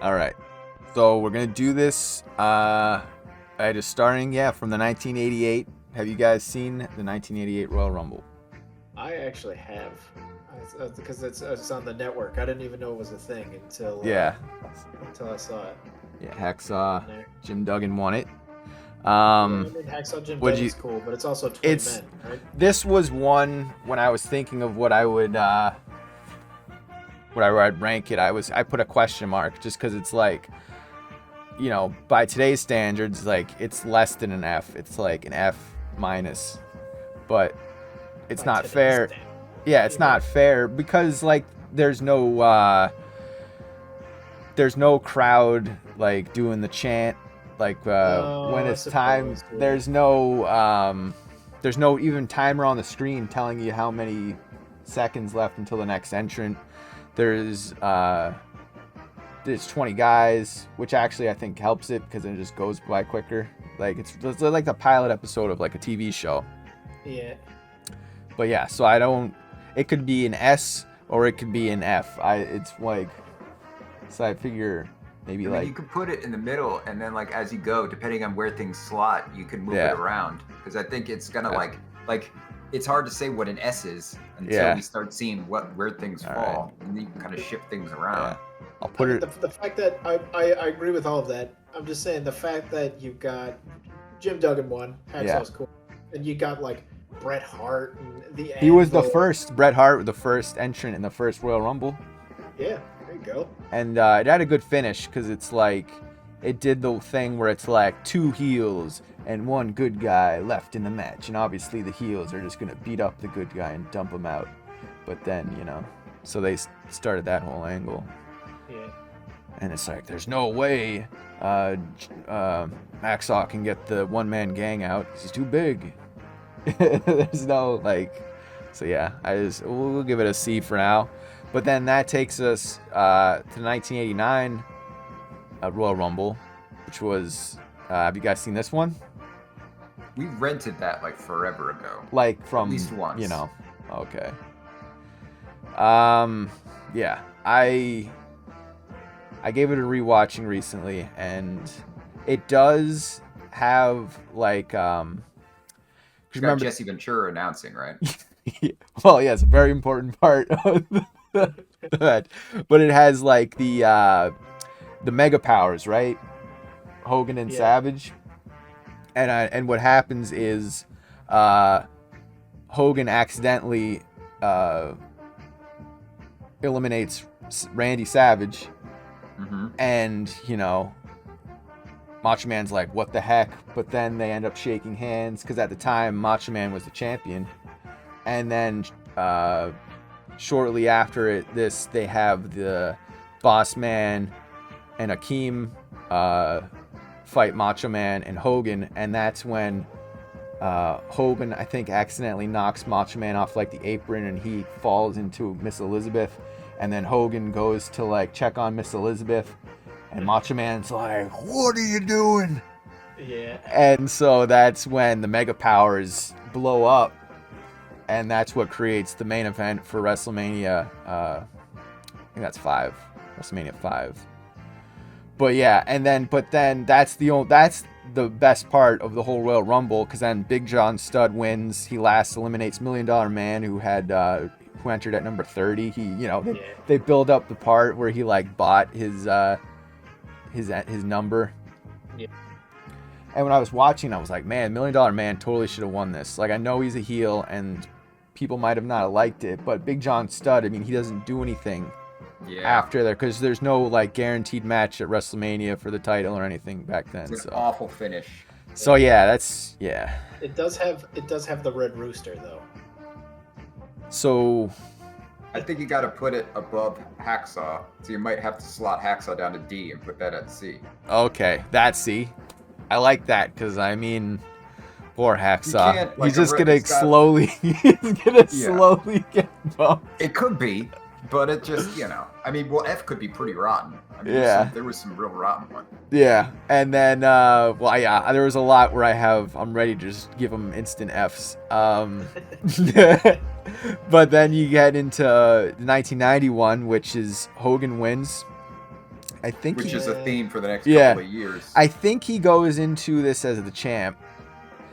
All right. So we're gonna do this. Just starting, from the 1988. Have you guys seen the 1988 Royal Rumble? I actually have, because it's on the network. I didn't even know it was a thing Yeah. until I saw it. Yeah. Hacksaw. And Jim Duggan won it. yeah, I mean Hacksaw Jim Would you? Duggan's cool, but it's also 20 It's. men, right? This was one when I was thinking of what I would I'd rank it. I put a question mark just because it's like, by today's standards, like it's less than an F. It's like an F minus, but it's By not today's fair. standard. Yeah, it's not fair because like there's no crowd like doing the chant like when I it's time. suppose, yeah. There's no even timer on the screen telling you how many seconds left until the next entrant. There's 20 guys, which actually I think helps it because it just goes by quicker. Like it's like the pilot episode of like a TV show. Yeah. But yeah, so it could be an S or it could be an F. It's like, so I figure maybe you could put it in the middle, and then like as you go, depending on where things slot, you can move it around. Because I think it's gonna like it's hard to say what an S is until we start seeing where things fall, and then you can kind of shift things around. Yeah. I'll put it. The fact that I agree with all of that. I'm just saying the fact that you've got Jim Duggan won, Hacksaw's cool, and you got like Bret Hart and the. He was the first Bret Hart, the first entrant in the first Royal Rumble. Yeah, there you go. And it had a good finish because it's like it did the thing where it's like 2 heels and 1 good guy left in the match, and obviously the heels are just gonna beat up the good guy and dump him out. But then so they started that whole angle. Yeah. And it's like there's no way Hacksaw can get the one-man gang out. He's too big. There's no so yeah. We'll give it a C for now. But then that takes us to the 1989 Royal Rumble, which was. Have you guys seen this one? We rented that like forever ago. Like from at least once. Okay. Yeah. I gave it a rewatching recently, and it does have like You got Jesse Ventura announcing, right? Well, yeah, it's a very important part of that. But it has like the mega powers, right? Hogan and Savage. And what happens is Hogan accidentally eliminates Randy Savage. Mm-hmm. And, Macho Man's like, what the heck? But then they end up shaking hands because at the time, Macho Man was the champion. And then shortly after this, they have the Boss Man and Akeem fight Macho Man and Hogan. And that's when Hogan, I think, accidentally knocks Macho Man off like the apron and he falls into Miss Elizabeth. And then Hogan goes to like check on Miss Elizabeth, and Macho Man's like, "What are you doing?" Yeah. And so that's when the Mega Powers blow up, and that's what creates the main event for WrestleMania. I think that's 5, WrestleMania 5. But yeah, but then that's the best part of the whole Royal Rumble, because then Big John Studd wins. He eliminates $1 Million Man, who entered at number 30. They build up the part where he like bought his number. Yeah. And when I was watching, I was like, man, $1 Million Man totally should have won this. Like, I know he's a heel and people might have not liked it, but Big John Studd, I mean, he doesn't do anything after there, because there's no like guaranteed match at WrestleMania for the title or anything back then. It's an awful finish. So yeah, It does have the Red Rooster though. So I think you got to put it above Hacksaw, so you might have to slot Hacksaw down to D and put that at C. Okay, that's C. I like that, because I mean, poor Hacksaw. He's just gonna slowly get bumped. It could be, but it just I mean, well, F could be pretty rotten. I mean, there was some real rotten one. Yeah, and then there was a lot where I'm ready to just give them instant Fs. But then you get into 1991, which is Hogan wins, I think which he, is a theme for the next Yeah. couple of years. I think he goes into this as the champ.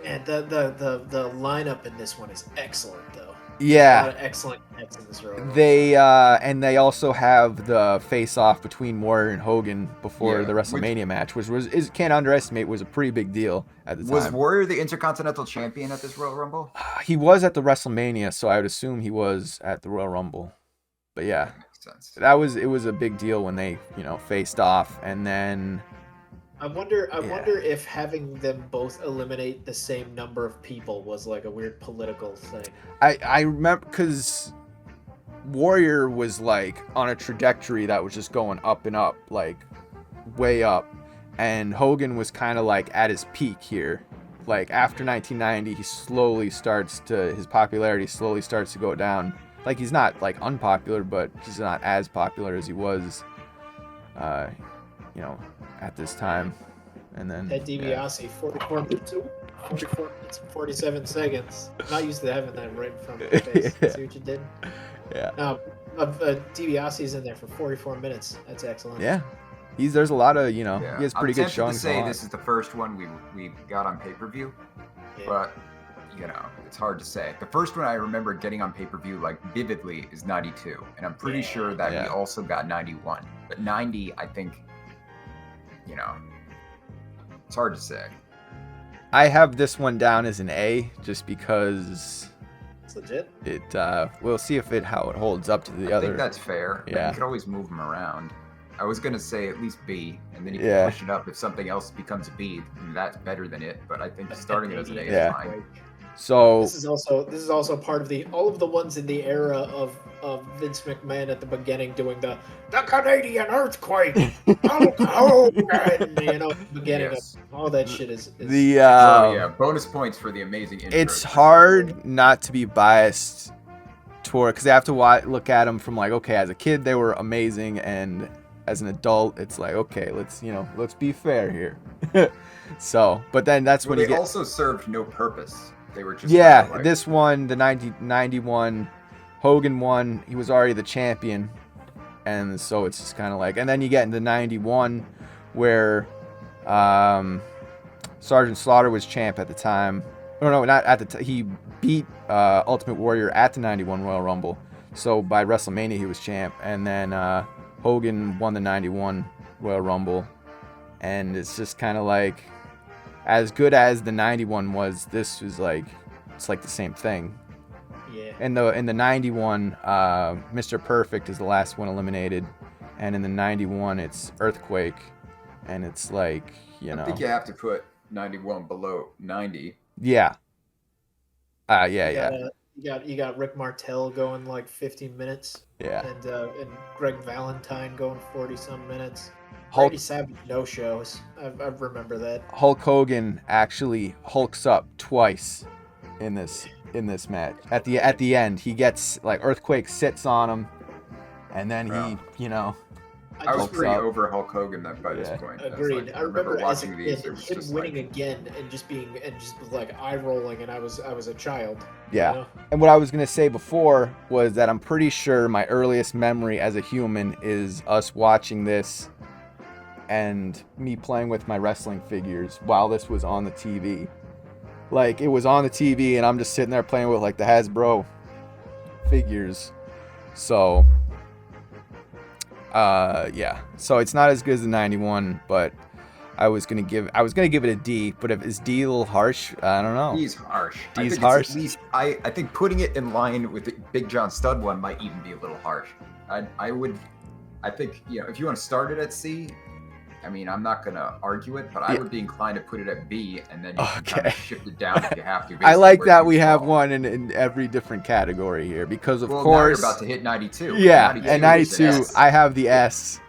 And the lineup in this one is excellent, though. A Yeah. lot of excellent cats in this Royal Rumble. They also have the face off between Warrior and Hogan before Yeah, the WrestleMania match, which can't underestimate, was a pretty big deal at the time. Was Warrior the Intercontinental Champion at this Royal Rumble? He was at the WrestleMania, so I would assume he was at the Royal Rumble. But yeah, That makes sense. it was a big deal when they, faced off, and then I wonder if having them both eliminate the same number of people was like a weird political thing. I remember because Warrior was like on a trajectory that was just going up and up, like way up, and Hogan was kind of like at his peak here. Like after 1990, his popularity slowly starts to go down. Like he's not like unpopular, but he's not as popular as he was, at this time. And then Ted DiBiase, 44 minutes and 47 seconds. I'm not used to having that right in front of my face. Yeah. See what you did? Yeah. DiBiase's in there for 44 minutes. That's excellent. Yeah. There's a lot of, he Yeah. has pretty good showing. I'm tempted to say this is the first one we got on pay-per-view, Yeah. but it's hard to say. The first one I remember getting on pay-per-view like vividly is 92, and I'm pretty sure that we also got 91. But 90, I think, it's hard to say. I have this one down as an A just because It's legit. we'll see how it holds up to the I other. think that's fair. But Yeah. you could always move them around. I was gonna say at least B, and then you can Yeah. push it up if something else becoms a B. And that's better than it. But I think starting it as an A Yeah. is fine. So This is also part of all of the ones in the era of Vince McMahon at the beginning doing the Canadian earthquake, Hulk Hogan, beginning Yes. of all that shit is the Bonus points for the amazing intro. it's hard not to be biased toward, because I have to look at them from like, okay, as a kid they were amazing, and as an adult it's like, okay, let's be fair here. So, but then that's when they you get also served no purpose. They were just yeah, kind of like, this one, the 91, Hogan won. He was already the champion. And so it's just kind of like, and then you get into 91 where Sergeant Slaughter was champ at the time. Oh, no, not at the time. He beat Ultimate Warrior at the 91 Royal Rumble. So by WrestleMania, he was champ. And then Hogan won the 91 Royal Rumble. And it's just kind of like, as good as the 91 was, this was like, it's like the same thing. Yeah. In the 91, Mr. Perfect is the last one eliminated, and in the 91 it's Earthquake, and it's like, I think you have to put 91 below 90. Yeah. Yeah. You got Rick Martel going like 15 minutes. Yeah. And Greg Valentine going 40 some minutes. Hulk, Randy Savage no shows. I remember that. Hulk Hogan actually hulks up twice in this match. At the end, he gets like Earthquake sits on him, and then he, I was Hulks pretty up. over Hulk Hogan by this point. Agreed. I I remember as a watching kid these. It was him just winning like, again and just like eye rolling, and I was a child. Yeah. You know? And what I was going to say before was that I'm pretty sure my earliest memory as a human is us watching this and me playing with my wrestling figures while this was on the TV. Like, it was on the TV and I'm just sitting there playing with like the Hasbro figures. So, yeah. So it's not as good as the 91, but I was gonna give it a D, but if is D a little harsh? I don't know. D's harsh. D's I think harsh? It's at least, I think putting it in line with the Big John Studd one might even be a little harsh. I think, if you want to start it at C, I mean, I'm not going to argue it, but I would be inclined to put it at B, and then you can kind of shift it down if you have to. I like that we have fall. one in every different category here because, of Well, course, now you're about to hit 92. yeah, and 92, is an S. I have the S.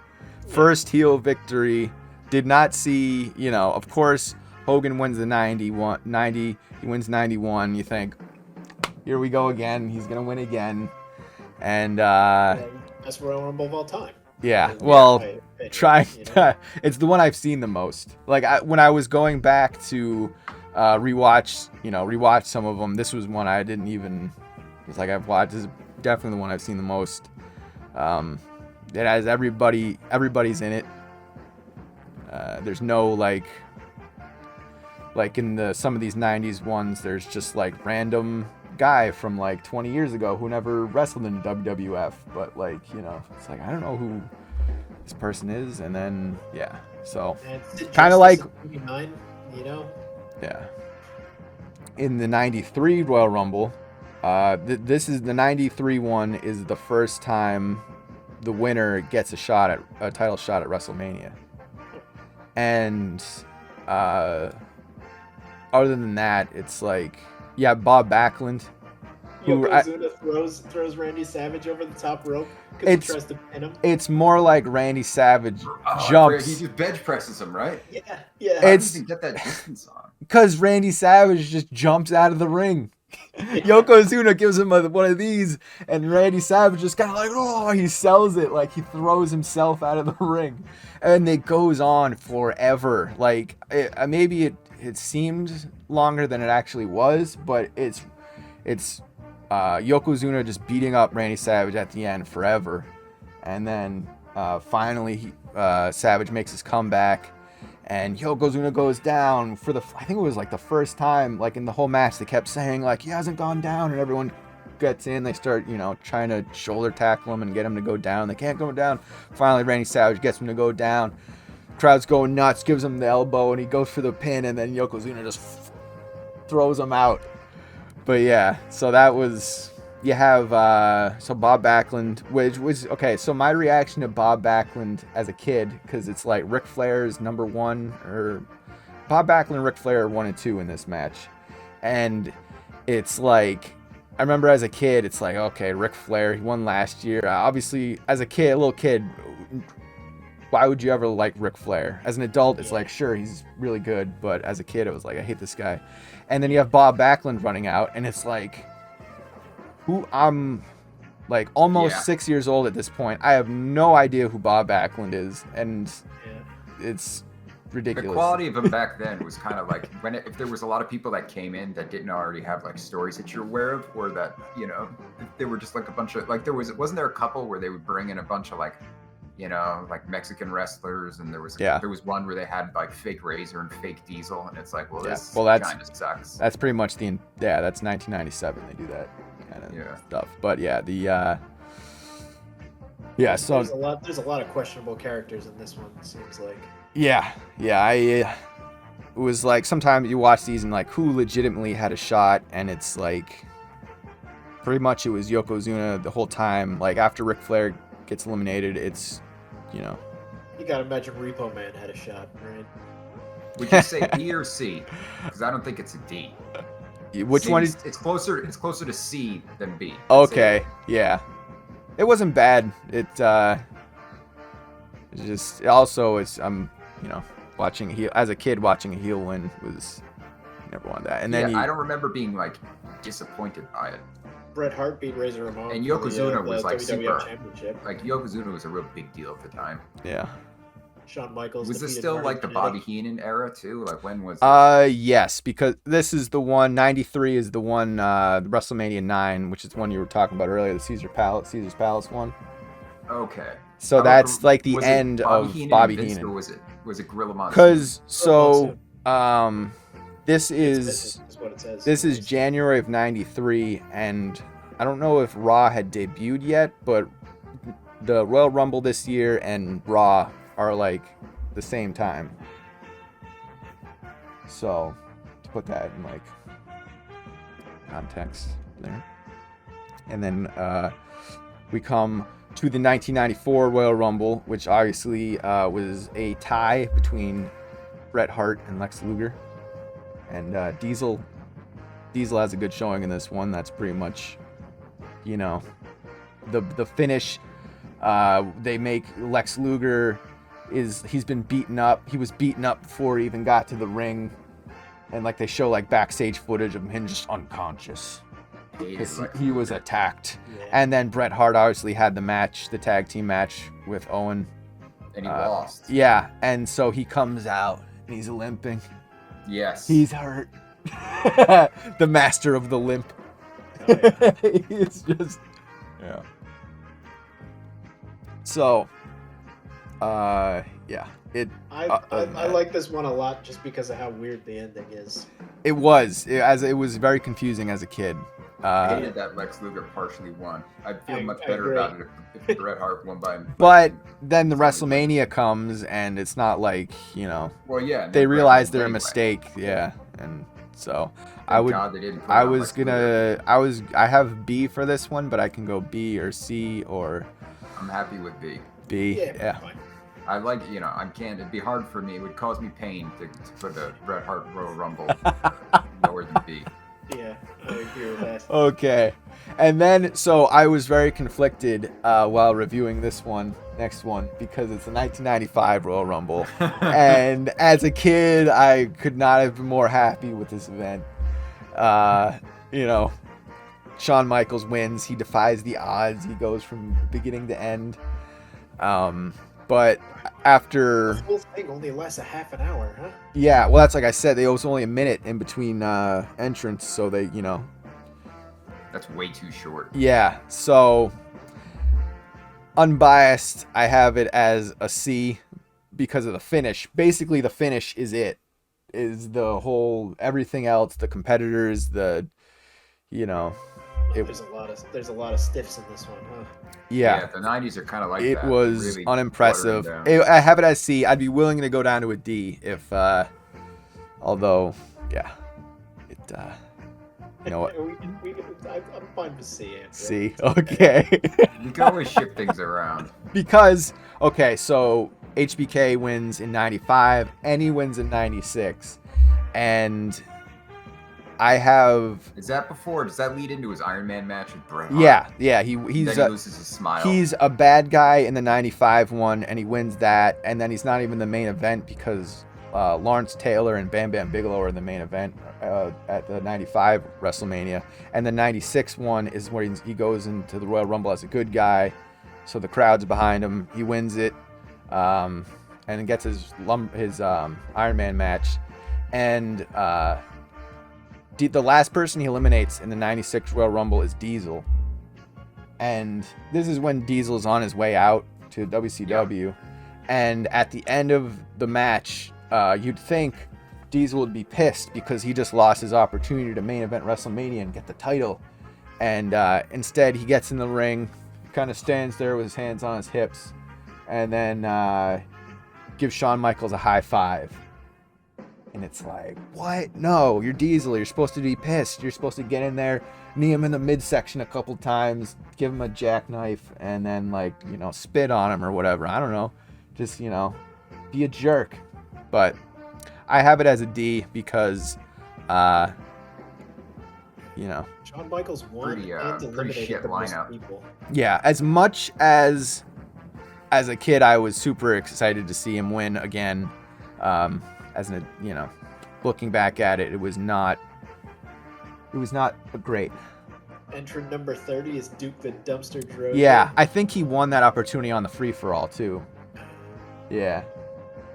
First heel victory. Did not see, of course, Hogan wins the 90, he wins 91. You think, here we go again. He's going to win again. And, Best Royal Rumble of all time. yeah, well, My opinion, trying you know? it's the one I've seen the most. Like, when I was going back to rewatch some of them, this was one I didn't even, it's like I've watched. This is definitely the one I've seen the most. It has everybody's in it. There's no like in some of these 90s ones, there's just like random guy from like 20 years ago who never wrestled in the WWF, but like, you know, it's like, I don't know who this person is. And then, yeah, so kind of like, 99, you know? yeah. In the 93 Royal Rumble, this is the 93 one is the first time the winner gets a title shot at WrestleMania. And, other than that, it's like, yeah, Bob Backlund. Yokozuna throws Randy Savage over the top rope because he tries to pin him. It's more like Randy Savage jumps. He just bench presses him, right? Yeah. How does he get that distance on? Because Randy Savage just jumps out of the ring. Yokozuna gives him one of these, and Randy Savage just kind of like, he sells it. Like, he throws himself out of the ring. And it goes on forever. Like, maybe it seemed longer than it actually was, but it's Yokozuna just beating up Randy Savage at the end forever. And then finally Savage makes his comeback, and Yokozuna goes down for I think it was like the first time, like in the whole match, they kept saying like, he hasn't gone down, and everyone gets in, they start, you know, trying to shoulder tackle him and get him to go down. They can't go down. Finally, Randy Savage gets him to go down. Crowd's going nuts, gives him the elbow, and he goes for the pin, and then Yokozuna just throws him out. But yeah, so that was, you have, so Bob Backlund, which was, okay, so my reaction to Bob Backlund as a kid, because it's like Ric Flair is number one, or Bob Backlund and Ric Flair are 1 and 2 in this match. And it's like, I remember as a kid, it's like, okay, Ric Flair, he won last year. Obviously, as a kid, a little kid, why would you ever like Ric Flair? As an adult, it's like, sure, he's really good, but as a kid, it was like, I hate this guy. And then you have Bob Backlund running out, and it's like, I'm like almost 6 years old at this point. I have no idea who Bob Backlund is, and it's ridiculous. The quality of him back then was kind of like if there was a lot of people that came in that didn't already have like stories that you're aware of, or that, you know, they were just like a bunch of like, wasn't there a couple where they would bring in a bunch of like, you know, like Mexican wrestlers, and there was one where they had like fake Razor and fake Diesel, and it's like, this kind of sucks. That's pretty much that's 1997 they do that kind of stuff. But so there's a lot of questionable characters in this one, it seems like. It was like, sometimes you watch these and like, who legitimately had a shot, and it's like, pretty much it was Yokozuna the whole time. Like, after Ric Flair gets eliminated, it's, you know, you gotta imagine Repo Man had a shot, right? Would you say D or C? Because I don't think it's a D. Which one is? It's closer to C than B. Okay, yeah, it wasn't bad. It's just also you know, watching a heel as a kid, watching a heel win was, never wanted that. And then I don't remember being like disappointed by it. Bret Hart beat Razor Ramon. And Yokozuna was like WWF super. Championship. Like Yokozuna was a real big deal at the time. Yeah. Shawn Michaels. Was this still like the Bobby Heenan era too? Like, when was it? Yes, because this is the one. 93 is the one. The WrestleMania 9, which is the one you were talking about earlier, the Caesar's Palace one. Okay. So that's like the end of Bobby Heenan. Or was it Gorilla Monsoon? Because this is January of 93, and I don't know if Raw had debuted yet, but the Royal Rumble this year and Raw are like the same time. So, to put that in like context there. And then we come to the 1994 Royal Rumble, which obviously was a tie between Bret Hart and Lex Luger. And Diesel has a good showing in this one. That's pretty much, you know, the finish. They make Lex Luger he's been beaten up. He was beaten up before he even got to the ring, and like they show like backstage footage of him just unconscious because he was attacked. Yeah. And then Bret Hart obviously had the tag team match with Owen, and he lost. Yeah, and so he comes out and he's limping. Yes, he's hurt. The master of the limp. Oh, yeah. It's just, yeah. So, Yeah. It I like this one a lot just because of how weird the ending is. it was it was very confusing as a kid. I hated that Lex Luger partially won. I'd feel much better agree. about it if Bret Hart won by. But then the WrestleMania comes, and it's not like, you know, Well, yeah. they then Bret realize won their anyway. mistake. Yeah, and so Thank I would. God they didn't put I it on was Lex Luger. I have B for this one, but I can go B or C or I'm happy with B. B. Yeah. Fine. I like, I can't. It'd be hard for me. It would cause me pain to put a Bret Hart Royal Rumble lower than B. Yeah, I agree with that. Okay. And then, so I was very conflicted while reviewing this next one, because it's the 1995 Royal Rumble. And as a kid, I could not have been more happy with this event. You know, Shawn Michaels wins. He defies the odds. He goes from beginning to end. But after... The whole thing only lasts a half an hour, huh? Yeah, well, that's like I said. There was only a minute in between entrance, so they, That's way too short. Yeah, so unbiased, I have it as a C because of the finish. Basically, the finish is it. Is the whole everything else, the competitors, there's a lot of stiffs in this one, huh? Yeah, The 90s are kind of like it that. was Really unimpressive. watering down. I have it as C. I'd be willing to go down to a D if, although, yeah, it, you know what? I'm fine with C. Andrew. C. Okay. You can always shift things around. Because, okay, so HBK wins in 95 and he wins in 96. And I have... Is that before? Does that lead into his Iron Man match with Bret Hart? Yeah, Then he he's loses his smile. he's a bad guy in the 95 one, and he wins that, and then he's not even the main event because Lawrence Taylor and Bam Bam Bigelow are the main event at the 95 WrestleMania. And the 96 one is where he goes into the Royal Rumble as a good guy, so the crowd's behind him. He wins it, and then gets his Iron Man match. And the last person he eliminates in the 96 Royal Rumble is Diesel. And this is when Diesel is on his way out to WCW. Yep. And at the end of the match, you'd think Diesel would be pissed because he just lost his opportunity to main event WrestleMania and get the title. And instead, he gets in the ring, kind of stands there with his hands on his hips, and then gives Shawn Michaels a high five. And it's like, what? No, you're Diesel. You're supposed to be pissed. You're supposed to get in there, knee him in the midsection a couple times, give him a jackknife, and then, spit on him or whatever. I don't know. Just, be a jerk. But I have it as a D because, Shawn Michaels won Pretty and eliminated shit the most lineup. people. yeah, as much as a kid, I was super excited to see him win again. Looking back at it, it was not great. Entrant number 30 is Duke the Dumpster Droege. Yeah, I think he won that opportunity on the free-for-all too. Yeah.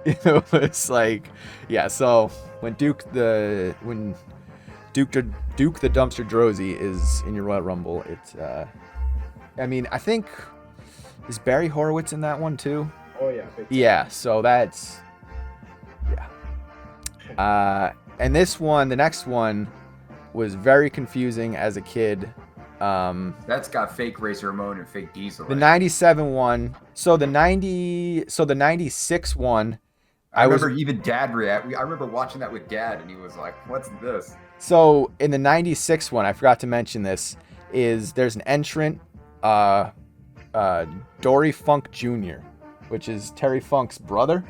It's like, yeah, so when Duke the Dumpster Droese is in your Royal Rumble, it's I think, is Barry Horowitz in that one too? Oh yeah. Big time. Yeah, so that's, yeah. And this one, the next one, was very confusing as a kid. That's got fake Razor Ramon and fake Diesel. The in it. 97 one, the 96 one, I remember even Dad react. I remember watching that with Dad, and he was like, "What's this?" So in the 96 one, I forgot to mention this, there's an entrant, Dory Funk Jr., which is Terry Funk's brother.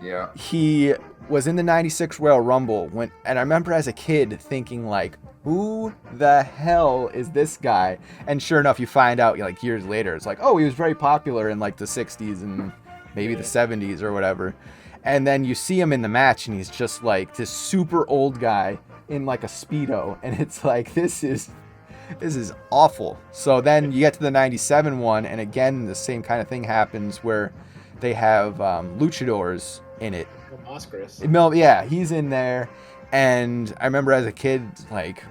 Yeah. He was in the 96 Royal Rumble and I remember as a kid thinking like, who the hell is this guy? And sure enough, you find out like years later, it's like, oh, he was very popular in like the 60s and maybe the 70s or whatever. And then you see him in the match and he's just like this super old guy in like a Speedo. And it's like, this is awful. So then you get to the 97 one, and again, the same kind of thing happens where they have luchadors in it. Oscars. Yeah, he's in there. And I remember as a kid, like,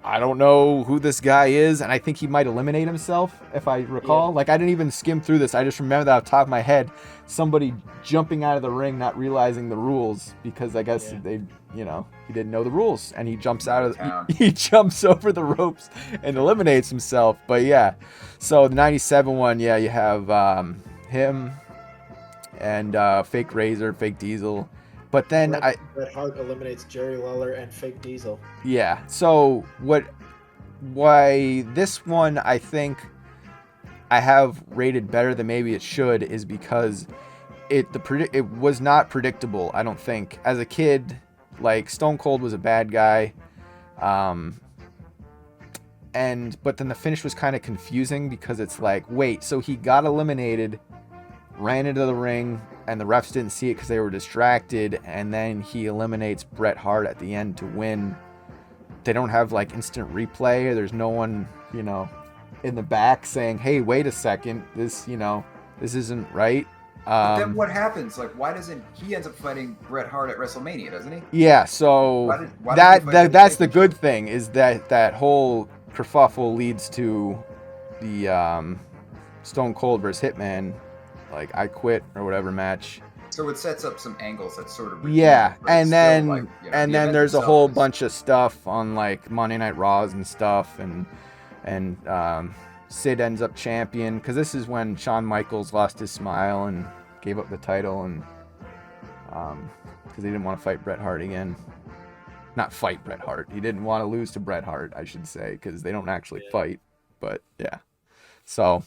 I don't know who this guy is, and I think he might eliminate himself, if I recall. Yeah. Like, I didn't even skim through this. I just remember that off the top of my head, somebody jumping out of the ring, not realizing the rules, because I guess Yeah. he didn't know the rules, and he jumps out of Town. he jumps over the ropes and eliminates himself. But yeah, so the 97 one, yeah, you have him and Fake Razor, Fake Diesel. But then Bret Hart eliminates Jerry Lawler and Fake Diesel. Yeah. So why this one I think I have rated better than maybe it should is because it was not predictable, I don't think. As a kid, like Stone Cold was a bad guy. But then the finish was kind of confusing because it's like, wait, so he got eliminated, ran into the ring, and the refs didn't see it because they were distracted, and then he eliminates Bret Hart at the end to win. They don't have like instant replay. There's no one, in the back saying, hey, wait a second, this isn't right. But then what happens? Like, why doesn't he ends up fighting Bret Hart at WrestleMania, doesn't he? Yeah, so why did he fight that's the good thing, is that whole kerfuffle leads to the Stone Cold versus Hitman, like I quit or whatever match. So it sets up some angles that sort of and then like, and then there's a whole bunch of stuff on like Monday Night Raws and stuff, and Sid ends up champion because this is when Shawn Michaels lost his smile and gave up the title, and because he didn't want to fight Bret Hart again. Not fight Bret Hart. He didn't want to lose to Bret Hart, I should say, because they don't actually fight. But yeah, so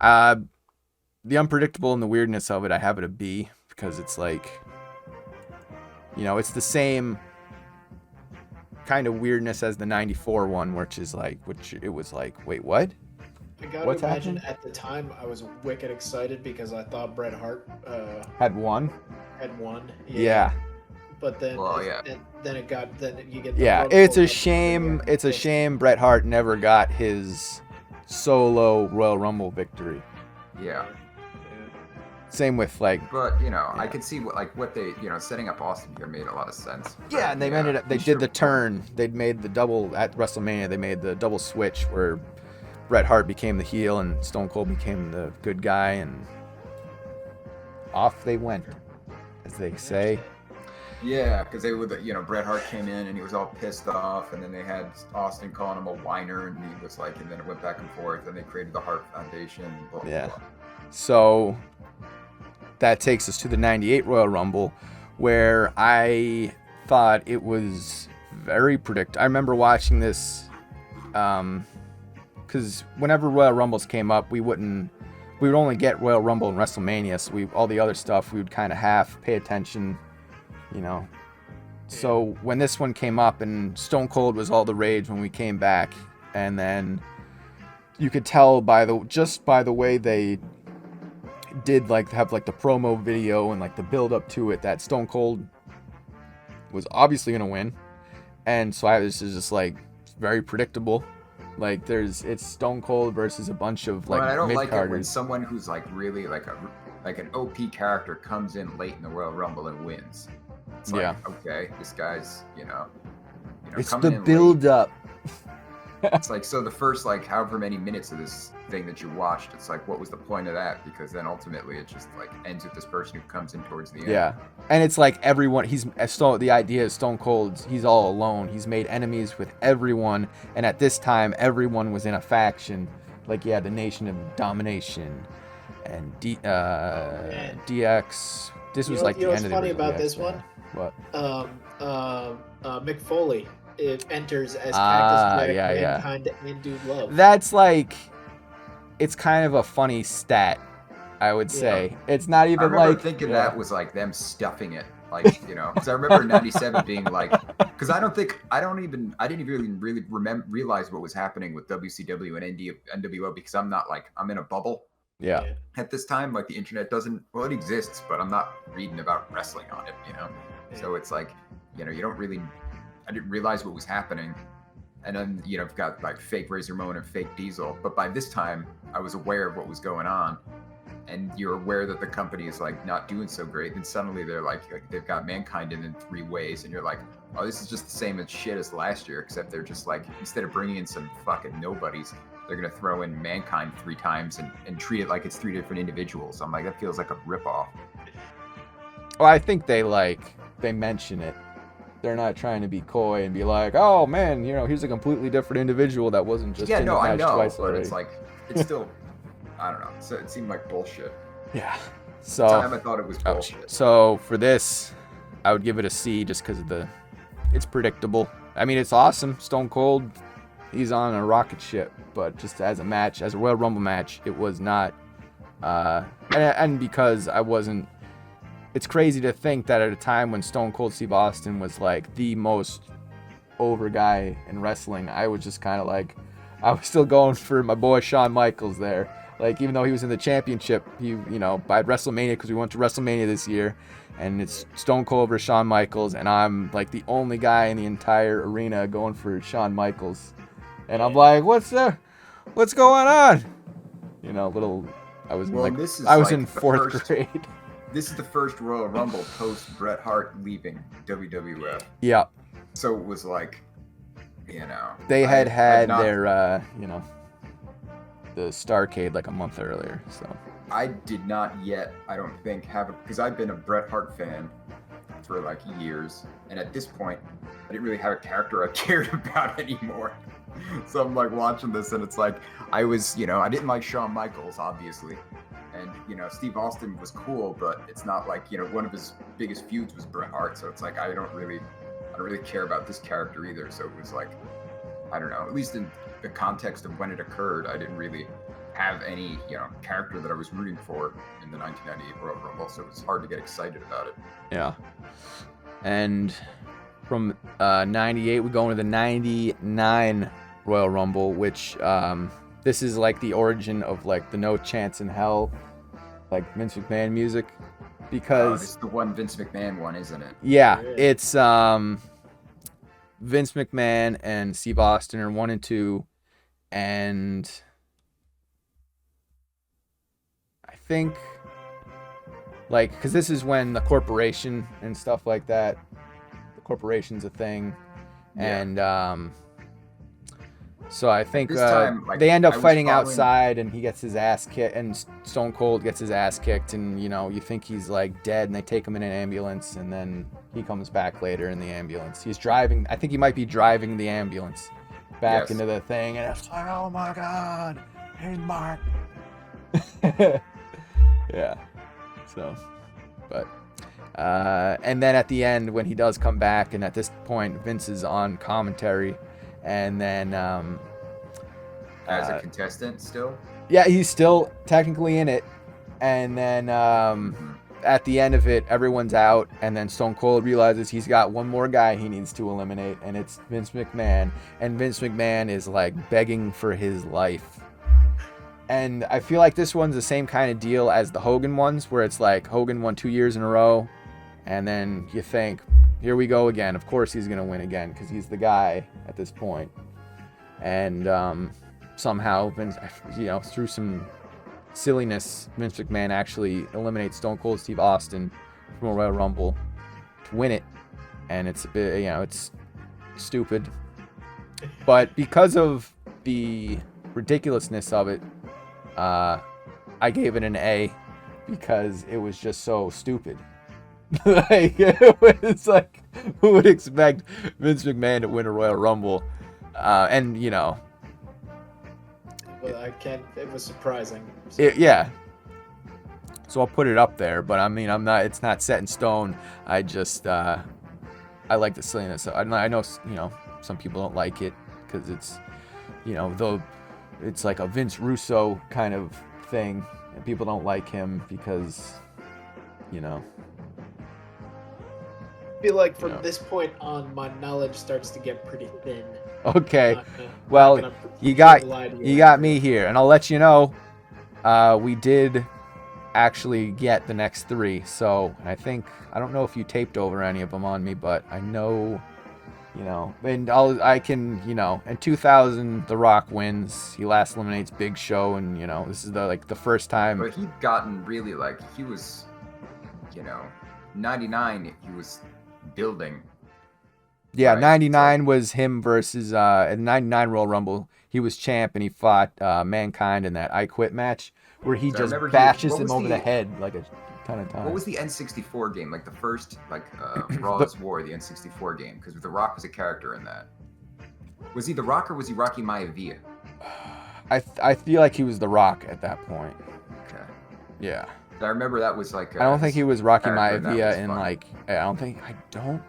the unpredictable and the weirdness of it, I have it a B, because it's like, it's the same kind of weirdness as the 94 one, which it was like, wait, what? I gotta What's imagine happening? at the time I was wicked excited because I thought Bret Hart Had won? had won. Yeah. But then, then you get. It's a shame. It's a shame Bret Hart never got his solo Royal Rumble victory. Yeah. Same with But I could see what they setting up Austin here made a lot of sense. Yeah, and they did the turn. They'd made the double at WrestleMania. They made the double switch where Bret Hart became the heel and Stone Cold became the good guy, and off they went, as they say. Yeah, because they would, Bret Hart came in and he was all pissed off, and then they had Austin calling him a whiner, and he was like, and then it went back and forth, and they created the Hart Foundation. Blah, blah, blah. So that takes us to the 98 Royal Rumble, where I thought it was very predictable. I remember watching this because whenever Royal Rumbles came up, we would only get Royal Rumble and WrestleMania, so all the other stuff we would kind of half pay attention, So when this one came up, and Stone Cold was all the rage when we came back, and then you could tell by the way they did have the promo video and the build up to it, that Stone Cold was obviously gonna win, and so this is just very predictable. It's Stone Cold versus a bunch of I don't like it when mid-carders. someone who's really an OP character comes in late in the Royal Rumble and wins. It's okay, this guy's it's coming the in build late. up. It's so the first however many minutes of this thing that you watched, it's what was the point of that? Because then ultimately it just ends with this person who comes in towards the end. Yeah, and it's everyone. The idea is Stone Cold. He's all alone. He's made enemies with everyone, and at this time, everyone was in a faction. The Nation of Domination, and DX. This was the end of the. What's funny about this one? What? Mick Foley. It enters as Cactus Jack, Mankind, and Dude Love. That's it's kind of a funny stat, I would say. It's not even I remember thinking that was them stuffing it, because I remember in '97 being because I didn't even really realize what was happening with WCW and NWO, because I'm not I'm in a bubble. Yeah. At this time, the internet doesn't, it exists, but I'm not reading about wrestling on it, Yeah. So it's you don't really. I didn't realize what was happening, and then you've got Fake Razor Ramon and Fake Diesel. But by this time, I was aware of what was going on, and you're aware that the company is like not doing so great, then suddenly they're like they've got Mankind in 3 ways, and you're like, oh, this is just the same as shit as last year, except they're just like, instead of bringing in some fucking nobodies, they're gonna throw in Mankind 3 times and treat it like it's 3 different individuals. I'm like, that feels like a ripoff. Well, I think they mention it. They're not trying to be coy and be like, oh man, here's a completely different individual that wasn't just in the match twice but already. It's like, it's still, I don't know. So it seemed like bullshit. Yeah. At So the time I thought it was bullshit. So for this, I would give it a C just because of it's predictable. I mean, it's awesome. Stone Cold, he's on a rocket ship, but just as a match, as a Royal Rumble match, it was not. And because I wasn't. It's crazy to think that at a time when Stone Cold Steve Austin was like the most over guy in wrestling, I was just kind of like, I was still going for my boy Shawn Michaels there. Like, even though he was in the championship, by WrestleMania, because we went to WrestleMania this year, and it's Stone Cold versus Shawn Michaels, and I'm like the only guy in the entire arena going for Shawn Michaels. And I'm like, what's going on? I was in 4th grade. This is the first Royal Rumble post Bret Hart leaving WWF. Yeah. So it was like, they had their, the Starrcade like a month earlier. So I did not yet, I don't think, because I've been a Bret Hart fan for like years, and at this point, I didn't really have a character I cared about anymore. So I'm like watching this, and it's like, I didn't like Shawn Michaels, obviously. And, Steve Austin was cool, but it's not like, one of his biggest feuds was Bret Hart. So it's like, I don't really care about this character either. So it was like, I don't know, at least in the context of when it occurred, I didn't really have any, character that I was rooting for in the 1998 Royal Rumble. So it was hard to get excited about it. Yeah. And from 98, we go into the 99 Royal Rumble, which this is like the origin of like the No Chance in Hell, like Vince McMahon music, because it's the one Vince McMahon one, isn't it? Yeah, it's Vince McMahon and Steve Austin are 1 and 2, and I think because this is when the corporation and stuff like that, the corporation's a thing, and so I think they end up fighting outside, and he gets his ass kicked, and Stone Cold gets his ass kicked, and you think he's like dead, and they take him in an ambulance, and then he comes back later in the ambulance. He's driving. I think he might be driving the ambulance back into the thing, and it's like, oh my god, here's Mark. Yeah. So, but and then at the end when he does come back, and at this point Vince is on commentary. And then as a contestant still? Yeah, he's still technically in it. And then at the end of it, everyone's out, and then Stone Cold realizes he's got one more guy he needs to eliminate, and it's Vince McMahon. And Vince McMahon is like begging for his life. And I feel like this one's the same kind of deal as the Hogan ones, where it's like Hogan won 2 years in a row, and then you think, here we go again. Of course he's going to win again because he's the guy at this point. And somehow, Vince, through some silliness, Vince McMahon actually eliminates Stone Cold Steve Austin from a Royal Rumble to win it. And it's a bit, it's stupid. But because of the ridiculousness of it, I gave it an A because it was just so stupid. Like, it's like, who would expect Vince McMahon to win a Royal Rumble? And Well, it was surprising. Yeah. So I'll put it up there, but I mean, it's not set in stone. I just, I like the silliness. I know, some people don't like it because it's, it's like a Vince Russo kind of thing, and people don't like him because, I feel like from this point on, my knowledge starts to get pretty thin. Okay, well, you got me here, and I'll let you know. We did actually get the next 3, so I don't know if you taped over any of them on me, but I know You know, and I can, you know, in 2000, The Rock wins. He last eliminates Big Show, and you know, this is the first time. But he'd gotten really like he was, you know, 99. He was building. Yeah, right? 99 was him versus in 99 Royal Rumble. He was champ, and he fought Mankind in that I Quit match where he So I just remember bashes what him was over the the- head like a ton of times. What was the N64 game? Like the first, like Raw's War, the N64 game, because The Rock was a character in that. Was he The Rock or was he Rocky Maivia? I feel like he was The Rock at that point. Okay. Yeah. I remember that was like. I don't think he was Rocky character in that Maivia was in fun. like.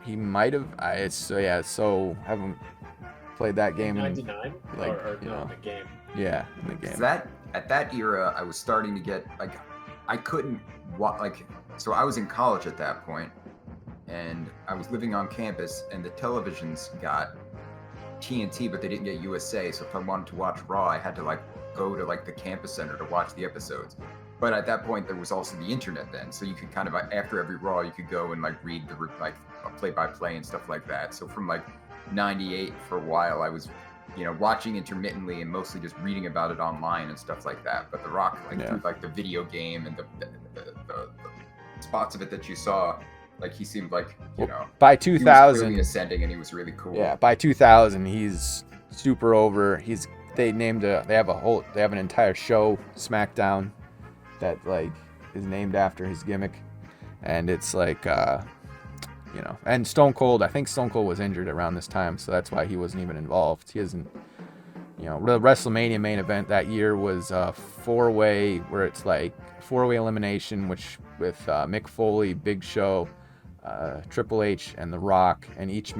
He might have. So haven't played that game in 99 like, or you no, know. the game. yeah in the game. That at that era, I was starting to get like, I couldn't like. So I was in college at that point, and I was living on campus, and the televisions got TNT, but they didn't get USA. So if I wanted to watch Raw, I had to like go to like the campus center to watch the episodes. But at that point, there was also the internet then, so you could kind of after every Raw, you could go and like read the like play-by-play and stuff like that. So from like '98 for a while, I was, you know, watching intermittently and mostly just reading about it online and stuff like that. But The Rock, like Yeah. through like the video game and the spots of it that you saw, like he seemed like, you know, By he was 2000, clearly ascending and he was really cool. yeah, by 2000 he's super over. They have an entire show, SmackDown, that like is named after his gimmick, and it's like you know, and Stone Cold, I think Stone Cold was injured around this time, so that's why he wasn't even involved. He isn't, you know, the WrestleMania main event that year was a four-way where it's like four-way elimination, which with Mick Foley, Big Show, Triple H, and The Rock, and each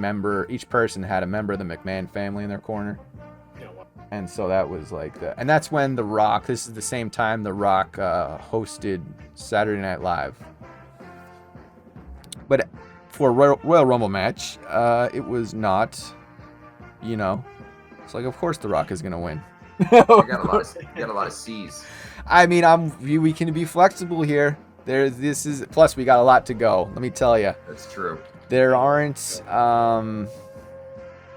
person had a member of the McMahon family in their corner. You know, And so that was like and that's when The Rock, this is the same time The Rock hosted Saturday Night Live. But for a Royal Rumble match, it was not, you know, it's like, of course The Rock is going to win. You got a lot of C's. I mean, we can be flexible here. Plus we got a lot to go. Let me tell you. That's true. There aren't,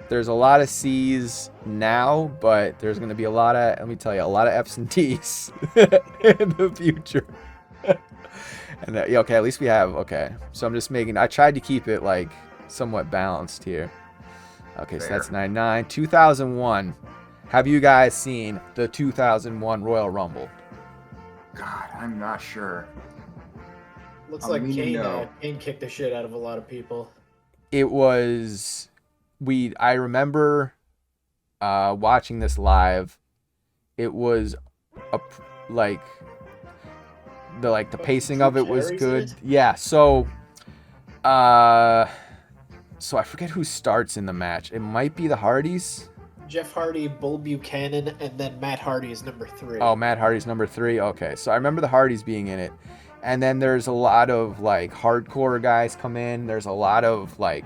there's a lot of C's now, but there's going to be a lot of F's and T's in the future. And yeah, okay, at least we have, okay. So I tried to keep it like somewhat balanced here. Okay, so that's 99. 2001. Have you guys seen the 2001 Royal Rumble? God, I'm not sure. looks I'm like meaning no. Kane kicked the shit out of a lot of people. It was, I remember watching this live. It was the pacing of it was good. Yeah, so I forget who starts in the match. It might be the Hardys. Jeff Hardy, Bull Buchanan, and then Matt Hardy is number 3. Oh, Matt Hardy's number 3. Okay, so I remember the Hardys being in it. And then there's a lot of like hardcore guys come in. There's a lot of like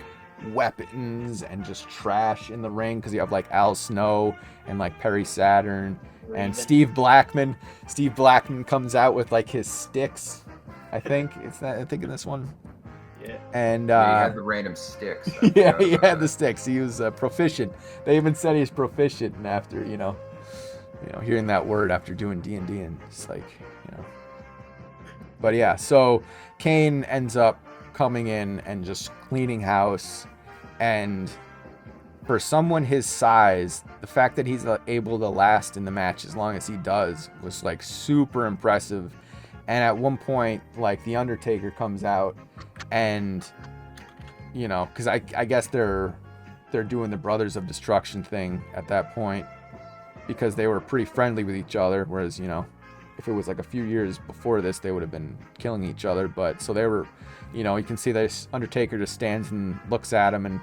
weapons and just trash in the ring because you have like Al Snow and like Perry Saturn and Steve Blackman. Steve Blackman comes out with like his sticks. I think in this one. Yeah. And He had the random sticks. yeah, he had the sticks. He was proficient. They even said he's proficient, and after you know, hearing that word after doing D&D, and it's like, you know. But yeah, so Kane ends up coming in and just cleaning house, and for someone his size, the fact that he's able to last in the match as long as he does was like super impressive. And at one point, like the Undertaker comes out, and you know, because I guess they're doing the Brothers of Destruction thing at that point because they were pretty friendly with each other, whereas, you know, if it was like a few years before this, they would have been killing each other. But so they were, you know, you can see this Undertaker just stands and looks at him, and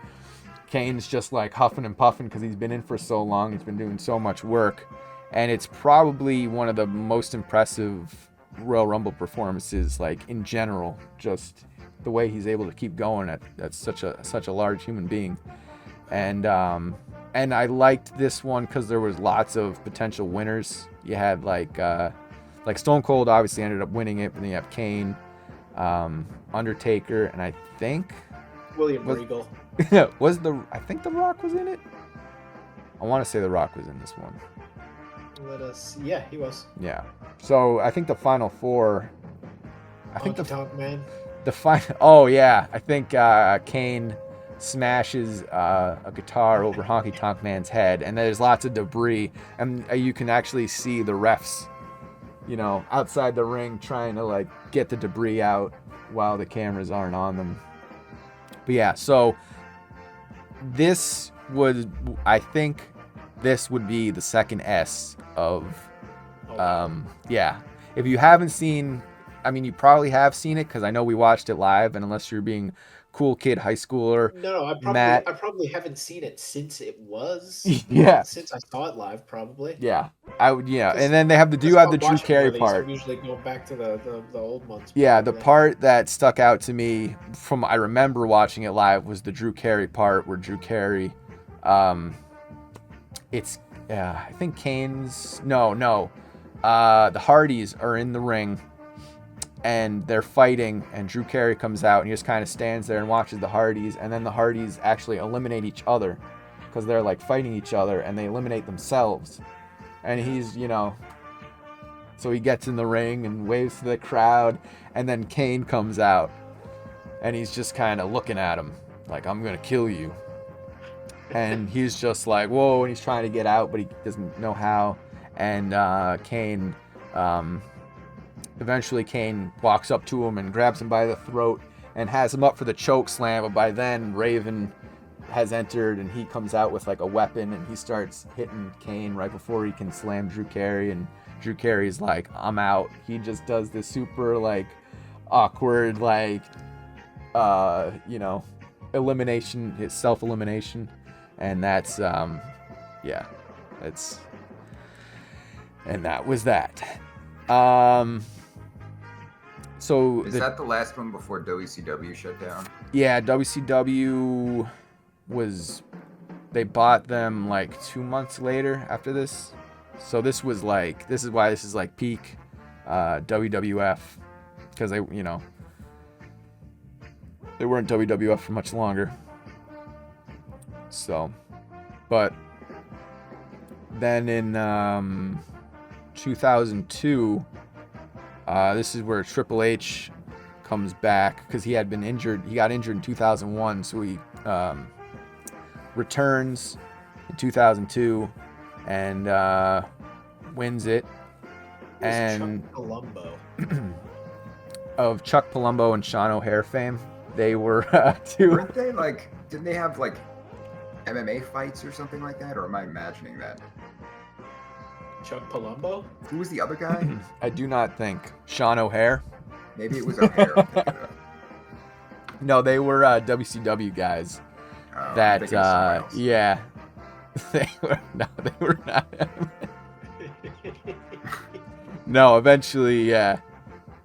Kane's just like huffing and puffing because he's been in for so long, he's been doing so much work, and it's probably one of the most impressive Royal Rumble performances, like in general, just the way he's able to keep going at such a large human being. And I liked this one because there was lots of potential winners. You had like Stone Cold obviously ended up winning it, but then you have Kane, Undertaker, and I think William Regal. I think The Rock was in it? I want to say The Rock was in this one. Yeah, he was. Yeah. So I think the final four. I think Honky Tonk Man. the final. Oh yeah, I think Kane smashes a guitar over Honky Tonk Man's head, and there's lots of debris, and you can actually see the refs, outside the ring trying to like get the debris out while the cameras aren't on them. But yeah, so I think this would be the second S of, yeah. If you haven't seen, I mean, you probably have seen it because I know we watched it live, and unless you're being cool kid high schooler, No, Matt, I probably haven't seen it since it was. yeah, Since I saw it live, probably. yeah, I would, yeah. And then they have the Drew Carey part. I'm usually going back to the old ones. Yeah, the part that stuck out to me I remember watching it live was the Drew Carey part where Drew Carey, I think Kane's, no, the Hardys are in the ring and they're fighting, and Drew Carey comes out and he just kind of stands there and watches the Hardys, and then the Hardys actually eliminate each other because they're like fighting each other and they eliminate themselves. And he's, so he gets in the ring and waves to the crowd, and then Kane comes out and he's just kind of looking at him like, I'm going to kill you. And he's just like, whoa, and he's trying to get out, but he doesn't know how. And Kane, eventually Kane walks up to him and grabs him by the throat and has him up for the choke slam. But by then Raven has entered and he comes out with like a weapon and he starts hitting Kane right before he can slam Drew Carey. And Drew Carey's like, I'm out. He just does this super like awkward like elimination, his self-elimination. And that's and that was that. So is that the last one before WCW shut down? Yeah, WCW they bought them like 2 months later after this. So this is why this is like peak WWF, because they weren't WWF for much longer. So, but then in 2002, this is where Triple H comes back because he had been injured. He got injured in 2001, so he returns in 2002 and wins it. And Chuck Palumbo. Of Chuck Palumbo and Sean O'Haire fame, they were two. Weren't they like? Didn't they have like MMA fights or something like that? Or am I imagining that? Chuck Palumbo? Who was the other guy? I do not think Sean O'Haire. Maybe it was O'Haire. No, they were WCW guys. That yeah, they were not. No, eventually, yeah.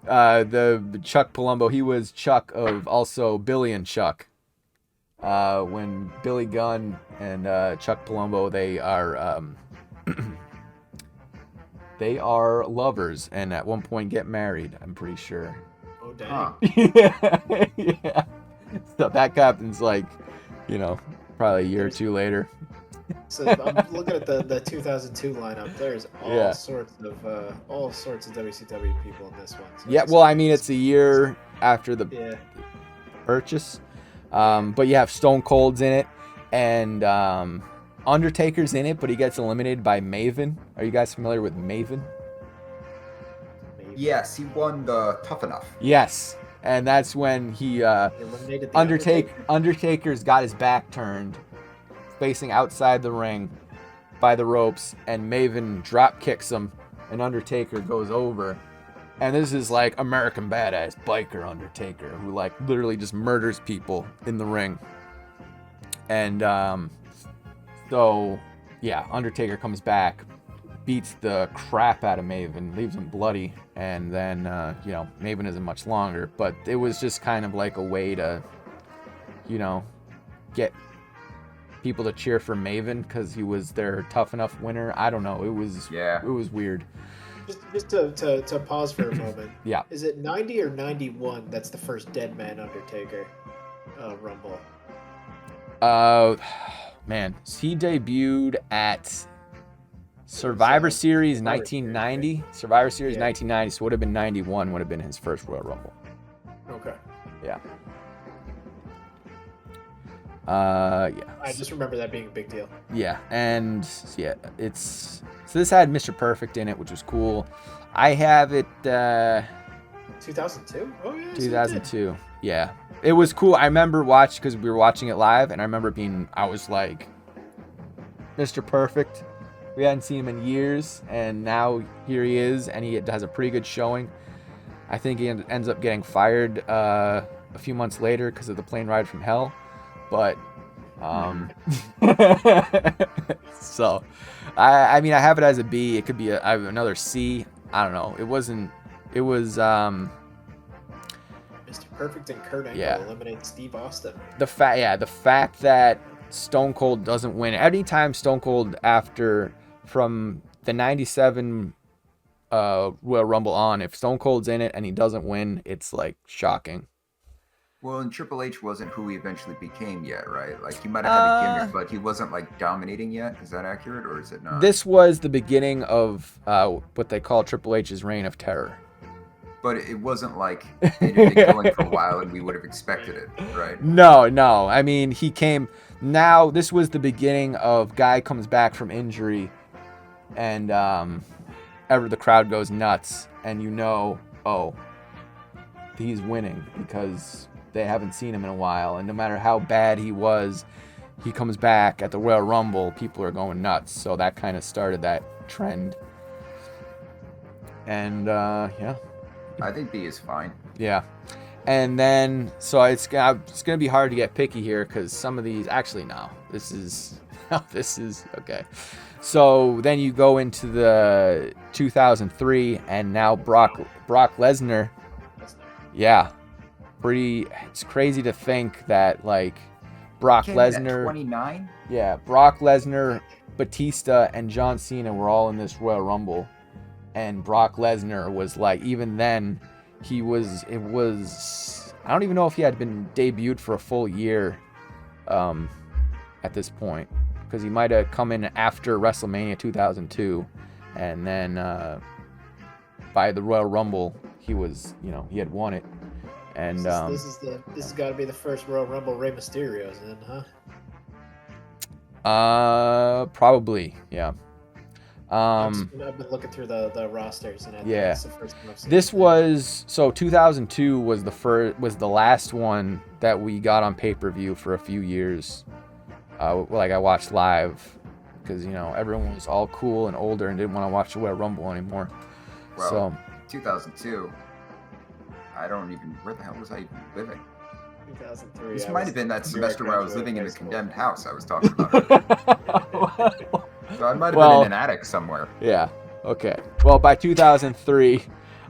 The Chuck Palumbo, he was Chuck of also Billy and Chuck. When Billy Gunn and Chuck Palumbo, they are lovers and at one point get married, I'm pretty sure. Oh, dang. Yeah. So that happens like, probably a year or two later. So I'm looking at the 2002 lineup. There's all sorts of WCW people in this one. So yeah, well, I mean, it's a year after the purchase. But you have Stone Cold's in it, and Undertaker's in it, but he gets eliminated by Maven. Are you guys familiar with Maven? Yes, he won the Tough Enough. Yes, and that's when he eliminated the Undertaker's got his back turned, facing outside the ring by the ropes, and Maven drop kicks him, and Undertaker goes over. And this is like American Badass biker Undertaker, who like literally just murders people in the ring. And so yeah, Undertaker comes back, beats the crap out of Maven, leaves him bloody, and then Maven isn't much longer. But it was just kind of like a way to, get people to cheer for Maven because he was their Tough Enough winner. I don't know. It was weird. Just to pause for a moment. Yeah. Is it 90 or 91 that's the first Dead Man Undertaker Rumble? Man, he debuted at Survivor Series 1990. Survivor Series 1990, so would have been 91, would have been his first Royal Rumble. Okay. Yeah. Yeah. I just remember that being a big deal. Yeah, and yeah, so this had Mr. Perfect in it, which was cool. I have it 2002? Oh yeah. 2002. Yeah. It was cool. I remember because we were watching it live, and I remember I was like, Mr. Perfect. We hadn't seen him in years, and now here he is, and he has a pretty good showing. I think he ends up getting fired a few months later because of the plane ride from hell. But so I mean, I have it as a B. It could be another C. I don't know. It was Mr. Perfect and Kurt Angle eliminate Steve Austin. The fact that Stone Cold doesn't win anytime Stone Cold from the 97 Royal Rumble on, if Stone Cold's in it and he doesn't win, it's like shocking. Well, and Triple H wasn't who he eventually became yet, right? Like, he might have had a gimmick, but he wasn't, like, dominating yet. Is that accurate, or is it not? This was the beginning of what they call Triple H's reign of terror. But it wasn't like it had been going for a while and we would have expected it, right? No. I mean, this was the beginning of guy comes back from injury and the crowd goes nuts, and oh, he's winning because they haven't seen him in a while, and no matter how bad he was, he comes back at the Royal Rumble, people are going nuts. So that kind of started that trend. And yeah, I think B is fine. Yeah. And then so it's gonna be hard to get picky here because some of these this is okay. So then you go into the 2003, and now Brock Lesnar. Yeah. It's crazy to think that like Brock Lesnar, 29. Yeah, Brock Lesnar, Batista, and John Cena were all in this Royal Rumble, and Brock Lesnar was like, even then, I don't even know if he had been debuted for a full year, at this point, because he might have come in after WrestleMania 2002, and then by the Royal Rumble he he had won it. And this has got to be the first Royal Rumble Rey Mysterio's in, huh? Probably, yeah. I've been looking through the rosters, and I think it's the first one I've seen. This was 2002 was the last one that we got on pay-per-view for a few years. Like I watched live because everyone was all cool and older and didn't want to watch the Royal Rumble anymore. Well, so 2002. Where the hell was I even living? 2003. This might have been that semester where I was living in the condemned house I was talking about. So I might have been in an attic somewhere. Yeah. Okay. Well, by 2003,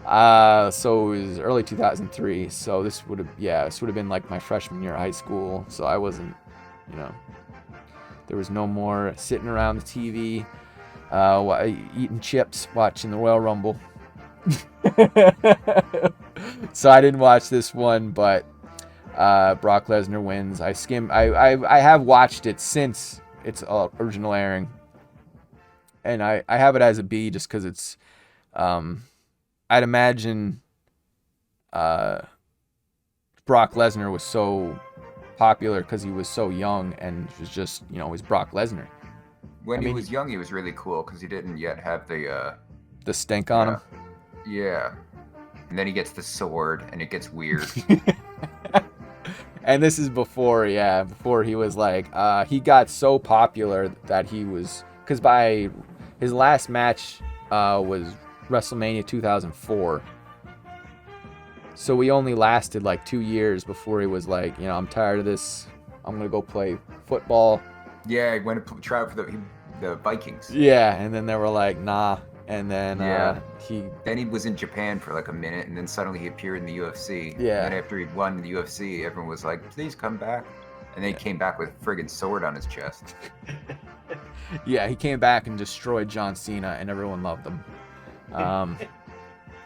so it was early 2003. So this would have been like my freshman year of high school. So I wasn't, there was no more sitting around the TV, eating chips, watching the Royal Rumble. So I didn't watch this one, but Brock Lesnar wins. I have watched it since its original airing, and I have it as a B just because it's I'd imagine Brock Lesnar was so popular because he was so young and was just he's Brock Lesnar. When he was young, he was really cool because he didn't yet have the stink on him. Yeah. And then he gets the sword, and it gets weird. And this is before he was like, he got so popular that he was, because by his last match was WrestleMania 2004. So he only lasted like 2 years before he was like, I'm tired of this. I'm going to go play football. Yeah, he went to try out for the Vikings. Yeah, and then they were like, nah. And then he was in Japan for like a minute, and then suddenly he appeared in the UFC. Yeah. And after he'd won the UFC, everyone was like, "Please come back." And then he came back with a friggin' sword on his chest. Yeah, he came back and destroyed John Cena, and everyone loved him.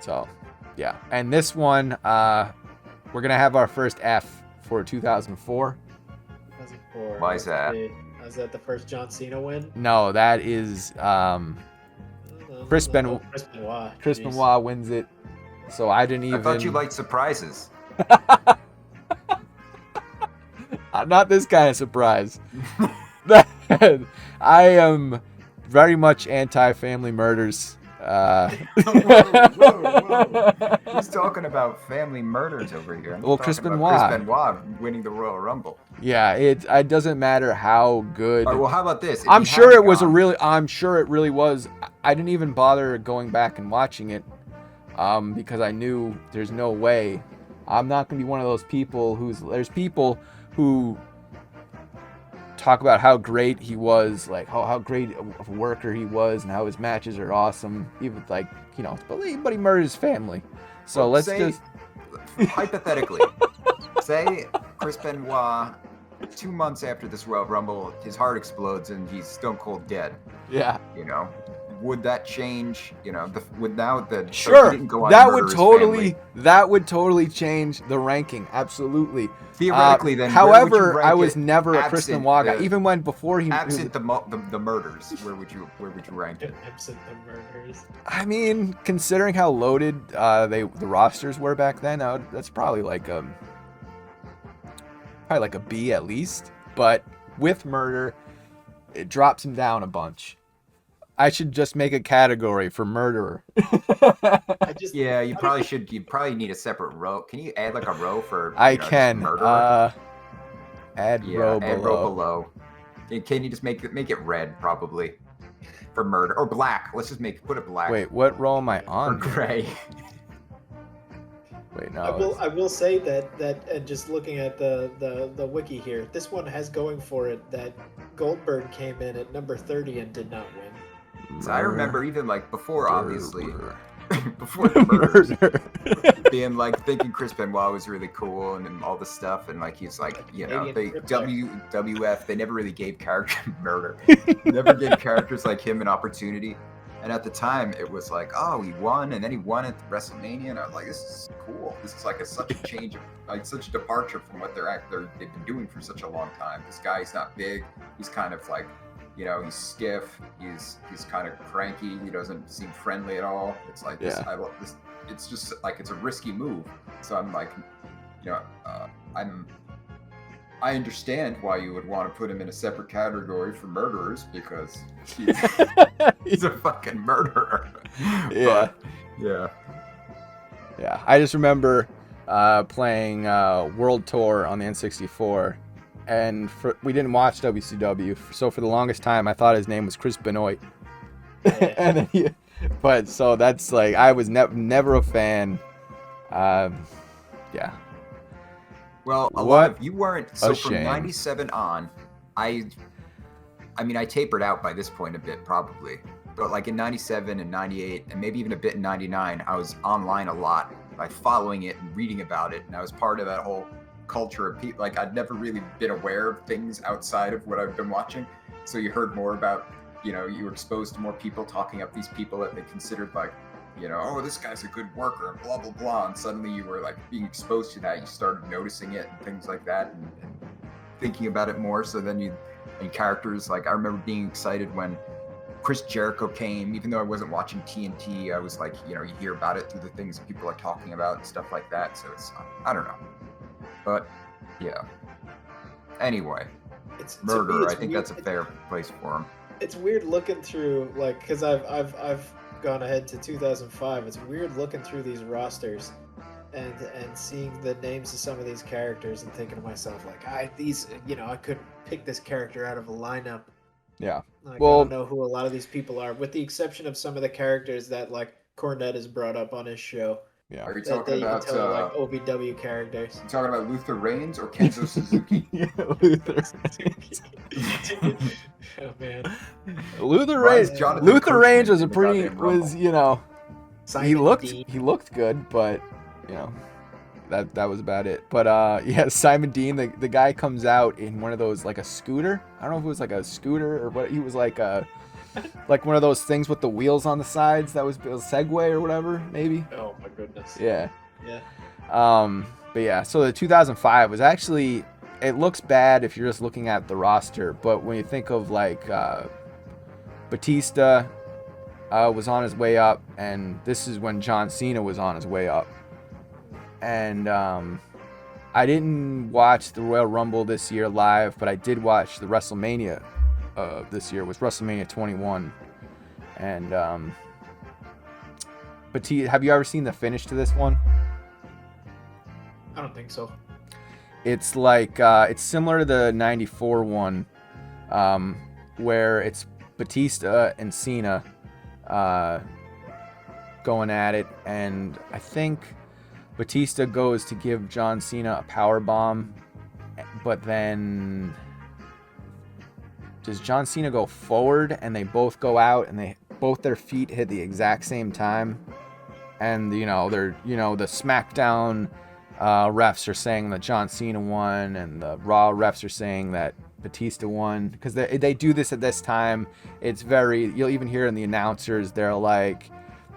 So, yeah. And this one, we're gonna have our first F for 2004. 2004. Why is that? Is that the first John Cena win? No, that is Chris Benoit. Chris Benoit. Chris Jeez. Benoit wins it. So I didn't even. I thought you liked surprises. Not this kind of surprise. I am very much anti-family murders. Whoa. Who's talking about family murders over here? I'm Well, talking Chris about Benoit. Chris Benoit winning the Royal Rumble. Yeah, it doesn't matter how good. All right, well, how about this? If I'm you sure hadn't it was gone- I'm sure it really was. I didn't even bother going back and watching it, because I knew there's no way. I'm not gonna be one of those people there's people who talk about how great he was, like how great of a worker he was, and how his matches are awesome. Even like but he murdered his family. So Well, let's say- just hypothetically, say Chris Benoit, 2 months after this Royal Rumble, his heart explodes and he's stone cold dead. yeah. Would that change? Would now that Sure, he didn't go on that to murder would his totally family, change the ranking. Absolutely. theoretically then. where would you However, rank I was it never a Chris absent Benoit guy. the- Even when before he. absent the murders. Where would you rank it? Absent the murders. I mean, considering how loaded the rosters were back then, that's probably like a B at least. But with murder, it drops him down a bunch. I should just make a category for murderer. Yeah, you probably should. You probably need a separate row. Can you add like a row for? I just can. murderer? Add Yeah, row add below. row below. Can you just make it red probably for murder or black? Let's just put it black. Wait, what row am I or on? gray. Wait, no. I will say that and just looking at the wiki here, this one has going for it that Goldberg came in at number 30 and did not win. So I remember even like before, obviously, Murderer. before the murders, Murder. being like thinking Chris Benoit was really cool and all this stuff, and like he's like Canadian they Crippler. WWF they never really gave character murder, never gave characters like him an opportunity. And at the time, it was like, oh, he won, and then he won at WrestleMania, and I was like, this is cool. This is like such a change, like such a departure from what they've been doing for such a long time. This guy's not big. He's kind of like, he's stiff. He's kind of cranky. He doesn't seem friendly at all. It's like this. Yeah. I love this. It's just like it's a risky move. So I'm like, I understand why you would want to put him in a separate category for murderers because he's a fucking murderer. Yeah. But, yeah. Yeah, I just remember playing World Tour on the N64, and we didn't watch WCW, so for the longest time I thought his name was Chris Benoit. And then but so that's like I was never a fan. Yeah. Well, a What lot of you weren't. So a from shame. '97 on, I mean, I tapered out by this point a bit probably, but like in '97 and '98 and maybe even a bit in '99, I was online a lot, like following it and reading about it, and I was part of that whole culture of people. Like I'd never really been aware of things outside of what I've been watching, so you heard more about, you were exposed to more people talking up these people that they considered like, oh, this guy's a good worker, and blah, blah, blah. And suddenly you were like being exposed to that. You started noticing it and things like that and thinking about it more. So then and characters, like I remember being excited when Chris Jericho came, even though I wasn't watching TNT, I was like, you hear about it through the things people are talking about and stuff like that. So it's, I don't know. But yeah. Anyway, murder, I think that's a fair place for him. It's weird looking through, like, because I've gone ahead to 2005. It's weird looking through these rosters and seeing the names of some of these characters and thinking to myself, like, I couldn't pick this character out of a lineup. Yeah. Like, Well- I don't know who a lot of these people are, with the exception of some of the characters that like Cornette has brought up on his show. Yeah. Are you That talking you can about tell are like OVW characters. you talking about Luther Reigns or Kenzo Suzuki? Luther. Oh man. Luther Why is Reigns. Jonathan Luther Kirkman Reigns was in a the pretty goddamn Rumble? he Simon Dean. looked good, but that was about it. But yeah, Simon Dean, the guy comes out in one of those, like a scooter. I don't know if it was like a scooter or what. He was like like one of those things with the wheels on the sides that was a Segway or whatever, maybe. Oh my goodness. Yeah. Yeah. But yeah, so the 2005 was actually, it looks bad if you're just looking at the roster, but when you think of like Batista was on his way up, and this is when John Cena was on his way up. And I didn't watch the Royal Rumble this year live, but I did watch the WrestleMania this year. It was WrestleMania 21. And Batista, have you ever seen the finish to this one? I don't think so. It's like it's similar to the 94 one, where it's Batista and Cena going at it, and I think Batista goes to give John Cena a power bomb, but then does John Cena go forward and they both go out and both their feet hit the exact same time, and the SmackDown refs are saying that John Cena won, and the Raw refs are saying that Batista won, because they do this at this time. It's very, you'll even hear in the announcers, they're like,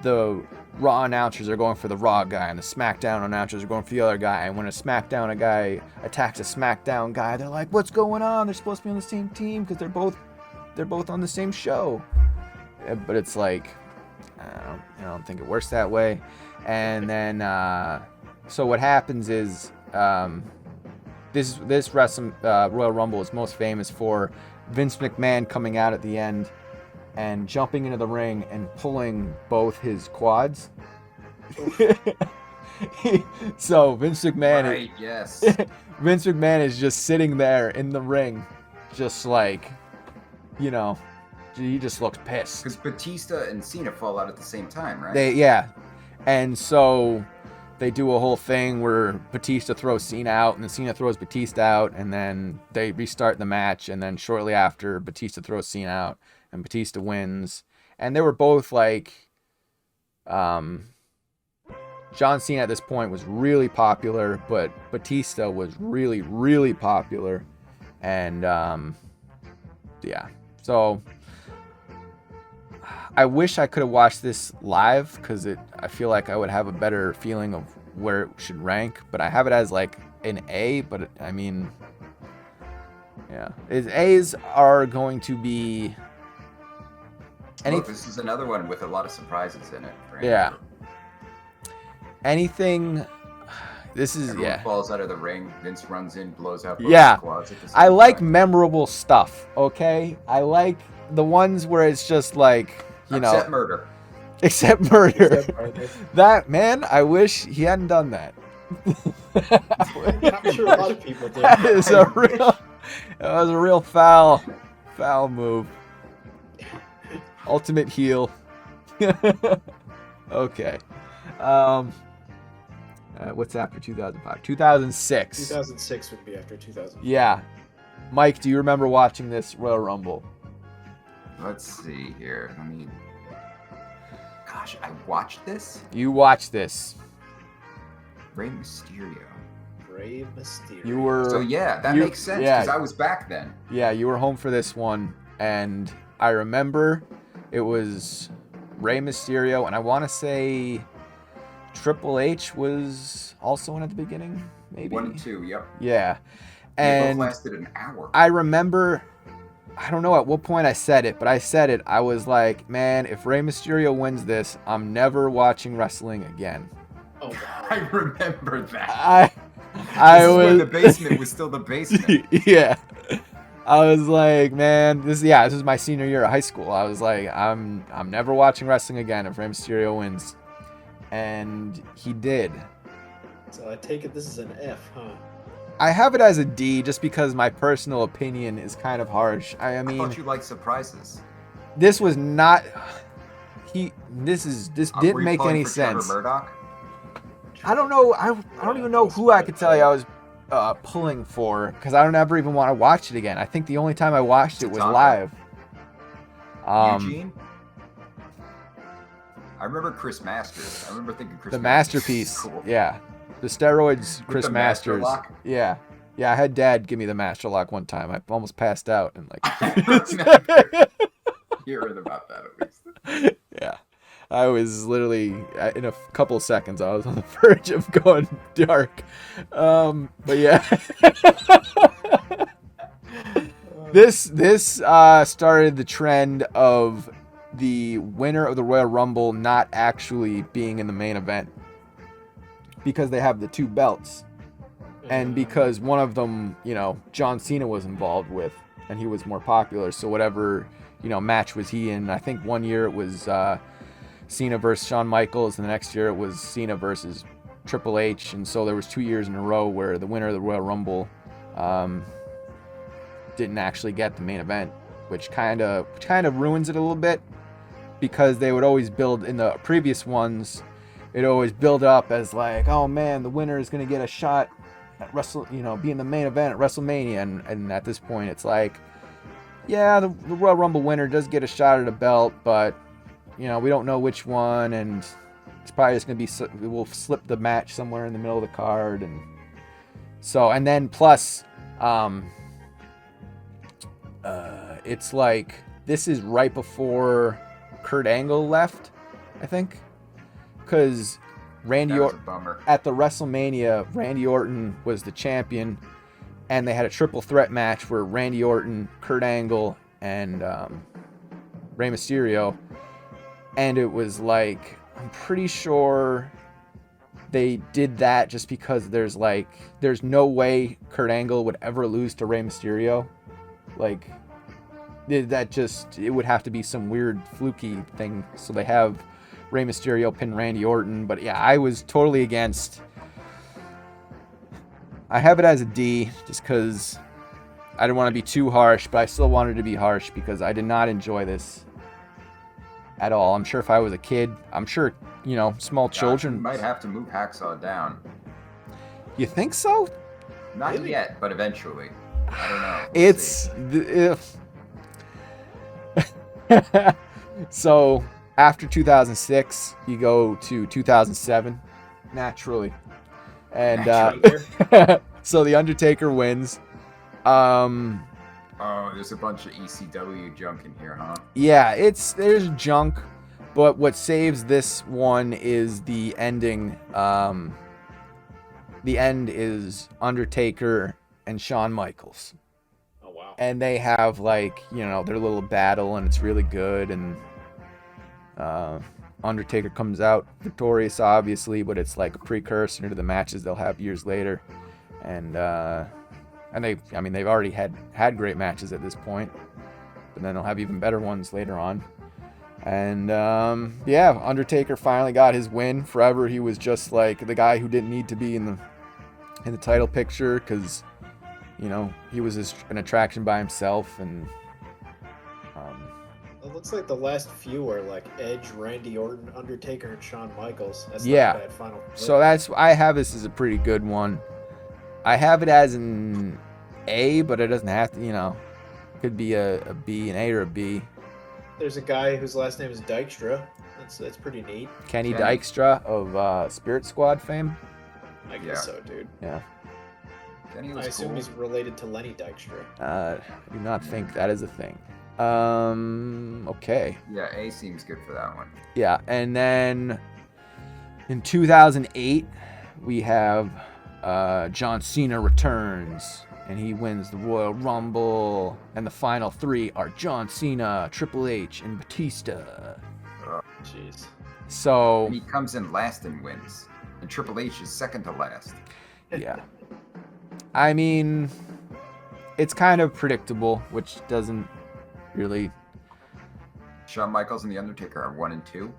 the Raw announcers are going for the Raw guy, and the SmackDown announcers are going for the other guy. And when a guy attacks a SmackDown guy, they're like, what's going on? They're supposed to be on the same team because they're both on the same show. But it's like, I don't think it works that way. And then so what happens is this Royal Rumble is most famous for Vince McMahon coming out at the end and jumping into the ring and pulling both his quads. So Vince McMahon, right, yes. Vince McMahon is just sitting there in the ring, just like, he just looks pissed. Because Batista and Cena fall out at the same time, right? And so they do a whole thing where Batista throws Cena out, and then Cena throws Batista out, and then they restart the match, and then shortly after, Batista throws Cena out, and Batista wins. And they were both like, John Cena at this point was really popular, but Batista was really, really popular. And so I wish I could have watched this live, because I feel like I would have a better feeling of where it should rank, but I have it as like an A, but I mean, yeah. A's are going to be... This is another one with a lot of surprises in it. Right? Yeah. Anything... This is, Everyone falls out of the ring. Vince runs in, blows out both quads at the same I like time. memorable stuff, okay? I like the ones where it's just like, Except murder. Except murder. That, man, I wish he hadn't done that. I'm sure a lot of people did. That was a real foul move. Ultimate heel. Okay. What's after 2005? 2006. 2006 would be after 2000. Yeah. Mike, do you remember watching this Royal Rumble? Let's see here. Gosh, I watched this? You watched this. Rey Mysterio. Rey Mysterio. You were... So yeah, that makes sense, because I was back then. Yeah, you were home for this one, and I remember it was Rey Mysterio, and I want to say Triple H was also in at the beginning, maybe? 1 and 2, yep. Yeah. They And both lasted an hour. I remember, I don't know at what point I said it, but I said it. I was like, man, if Rey Mysterio wins this, I'm never watching wrestling again. Oh, wow. I remember that. I was when the basement was still the basement. Yeah. I was like, man, this is my senior year of high school. I was like, I'm never watching wrestling again if Rey Mysterio wins. And he did. So I take it this is an F, huh? I have it as a D just because my personal opinion is kind of harsh. I mean, I thought you liked surprises. this was not. This didn't Were you make pulling any for Trevor sense. Murdoch? I don't know. I don't even know who I could tell you I was pulling for, because I don't ever even want to watch it again. I think the only time I watched it was Tatanka. live. Eugene? I remember Chris Masters. I remember thinking Chris The Masters masterpiece. was cool. Yeah. The steroids, Chris the Master Masters. Lock? Yeah. Yeah, I had Dad give me the Master Lock one time. I almost passed out and I remember hearing about that at least. Yeah. I was literally, in a couple of seconds, I was on the verge of going dark. But yeah. This started the trend of the winner of the Royal Rumble not actually being in the main event because they have the two belts, and because one of them, John Cena was involved with, and he was more popular. So whatever, match was he in? I think one year it was Cena versus Shawn Michaels, and the next year it was Cena versus Triple H, and so there was 2 years in a row where the winner of the Royal Rumble didn't actually get the main event, which kind of ruins it a little bit, because they would always build in the previous ones. It always build up as like, oh man, the winner is gonna get a shot at be in the main event at WrestleMania, and at this point it's like, yeah, the Royal Rumble winner does get a shot at a belt, but we don't know which one, and it's probably just gonna be, we'll slip the match somewhere in the middle of the card, and so, and then plus, it's like this is right before Kurt Angle left, I think, because Randy Orton at the WrestleMania, Randy Orton was the champion, and they had a triple threat match where Randy Orton, Kurt Angle, and Rey Mysterio, and it was like, I'm pretty sure they did that just because there's no way Kurt Angle would ever lose to Rey Mysterio. Like, it would have to be some weird fluky thing. So they have Rey Mysterio pin Randy Orton. But yeah, I was totally against. I have it as a D just because I didn't want to be too harsh, but I still wanted to be harsh because I did not enjoy this at all. I'm sure if I was a kid, I'm sure, small children. You might have to move Hacksaw down. You think so? Not really? Yet, but eventually. I don't know. So after 2006, you go to 2007, naturally, and so the Undertaker wins. Oh, there's a bunch of ECW junk in here, huh? Yeah, there's junk, but what saves this one is the ending. The end is Undertaker and Shawn Michaels. Oh wow! And they have their little battle, and it's really good. And Undertaker comes out victorious, obviously, but it's like a precursor to the matches they'll have years later. And they've already had great matches at this point, but then they'll have even better ones later on. And Undertaker finally got his win. Forever he was just like the guy who didn't need to be in the title picture because he was an attraction by himself. And it looks like the last few are like Edge, Randy Orton, Undertaker, and Shawn Michaels. That's yeah. Not a bad final flip. So I have this as a pretty good one. I have it as an A, but it doesn't have to, it could be a B, an A or a B. There's a guy whose last name is Dykstra. That's pretty neat. Kenny Dykstra of Spirit Squad fame. I guess so, dude. Yeah. I assume he's related to Lenny Dykstra. I do not think that is a thing. Okay. Yeah, A seems good for that one. Yeah, and then in 2008, we have John Cena returns, and he wins the Royal Rumble, and the final three are John Cena, Triple H, and Batista. Jeez. So and he comes in last and wins, and Triple H is second to last. Yeah. I mean, it's kind of predictable, which doesn't really. Shawn Michaels and The Undertaker are 1 and 2.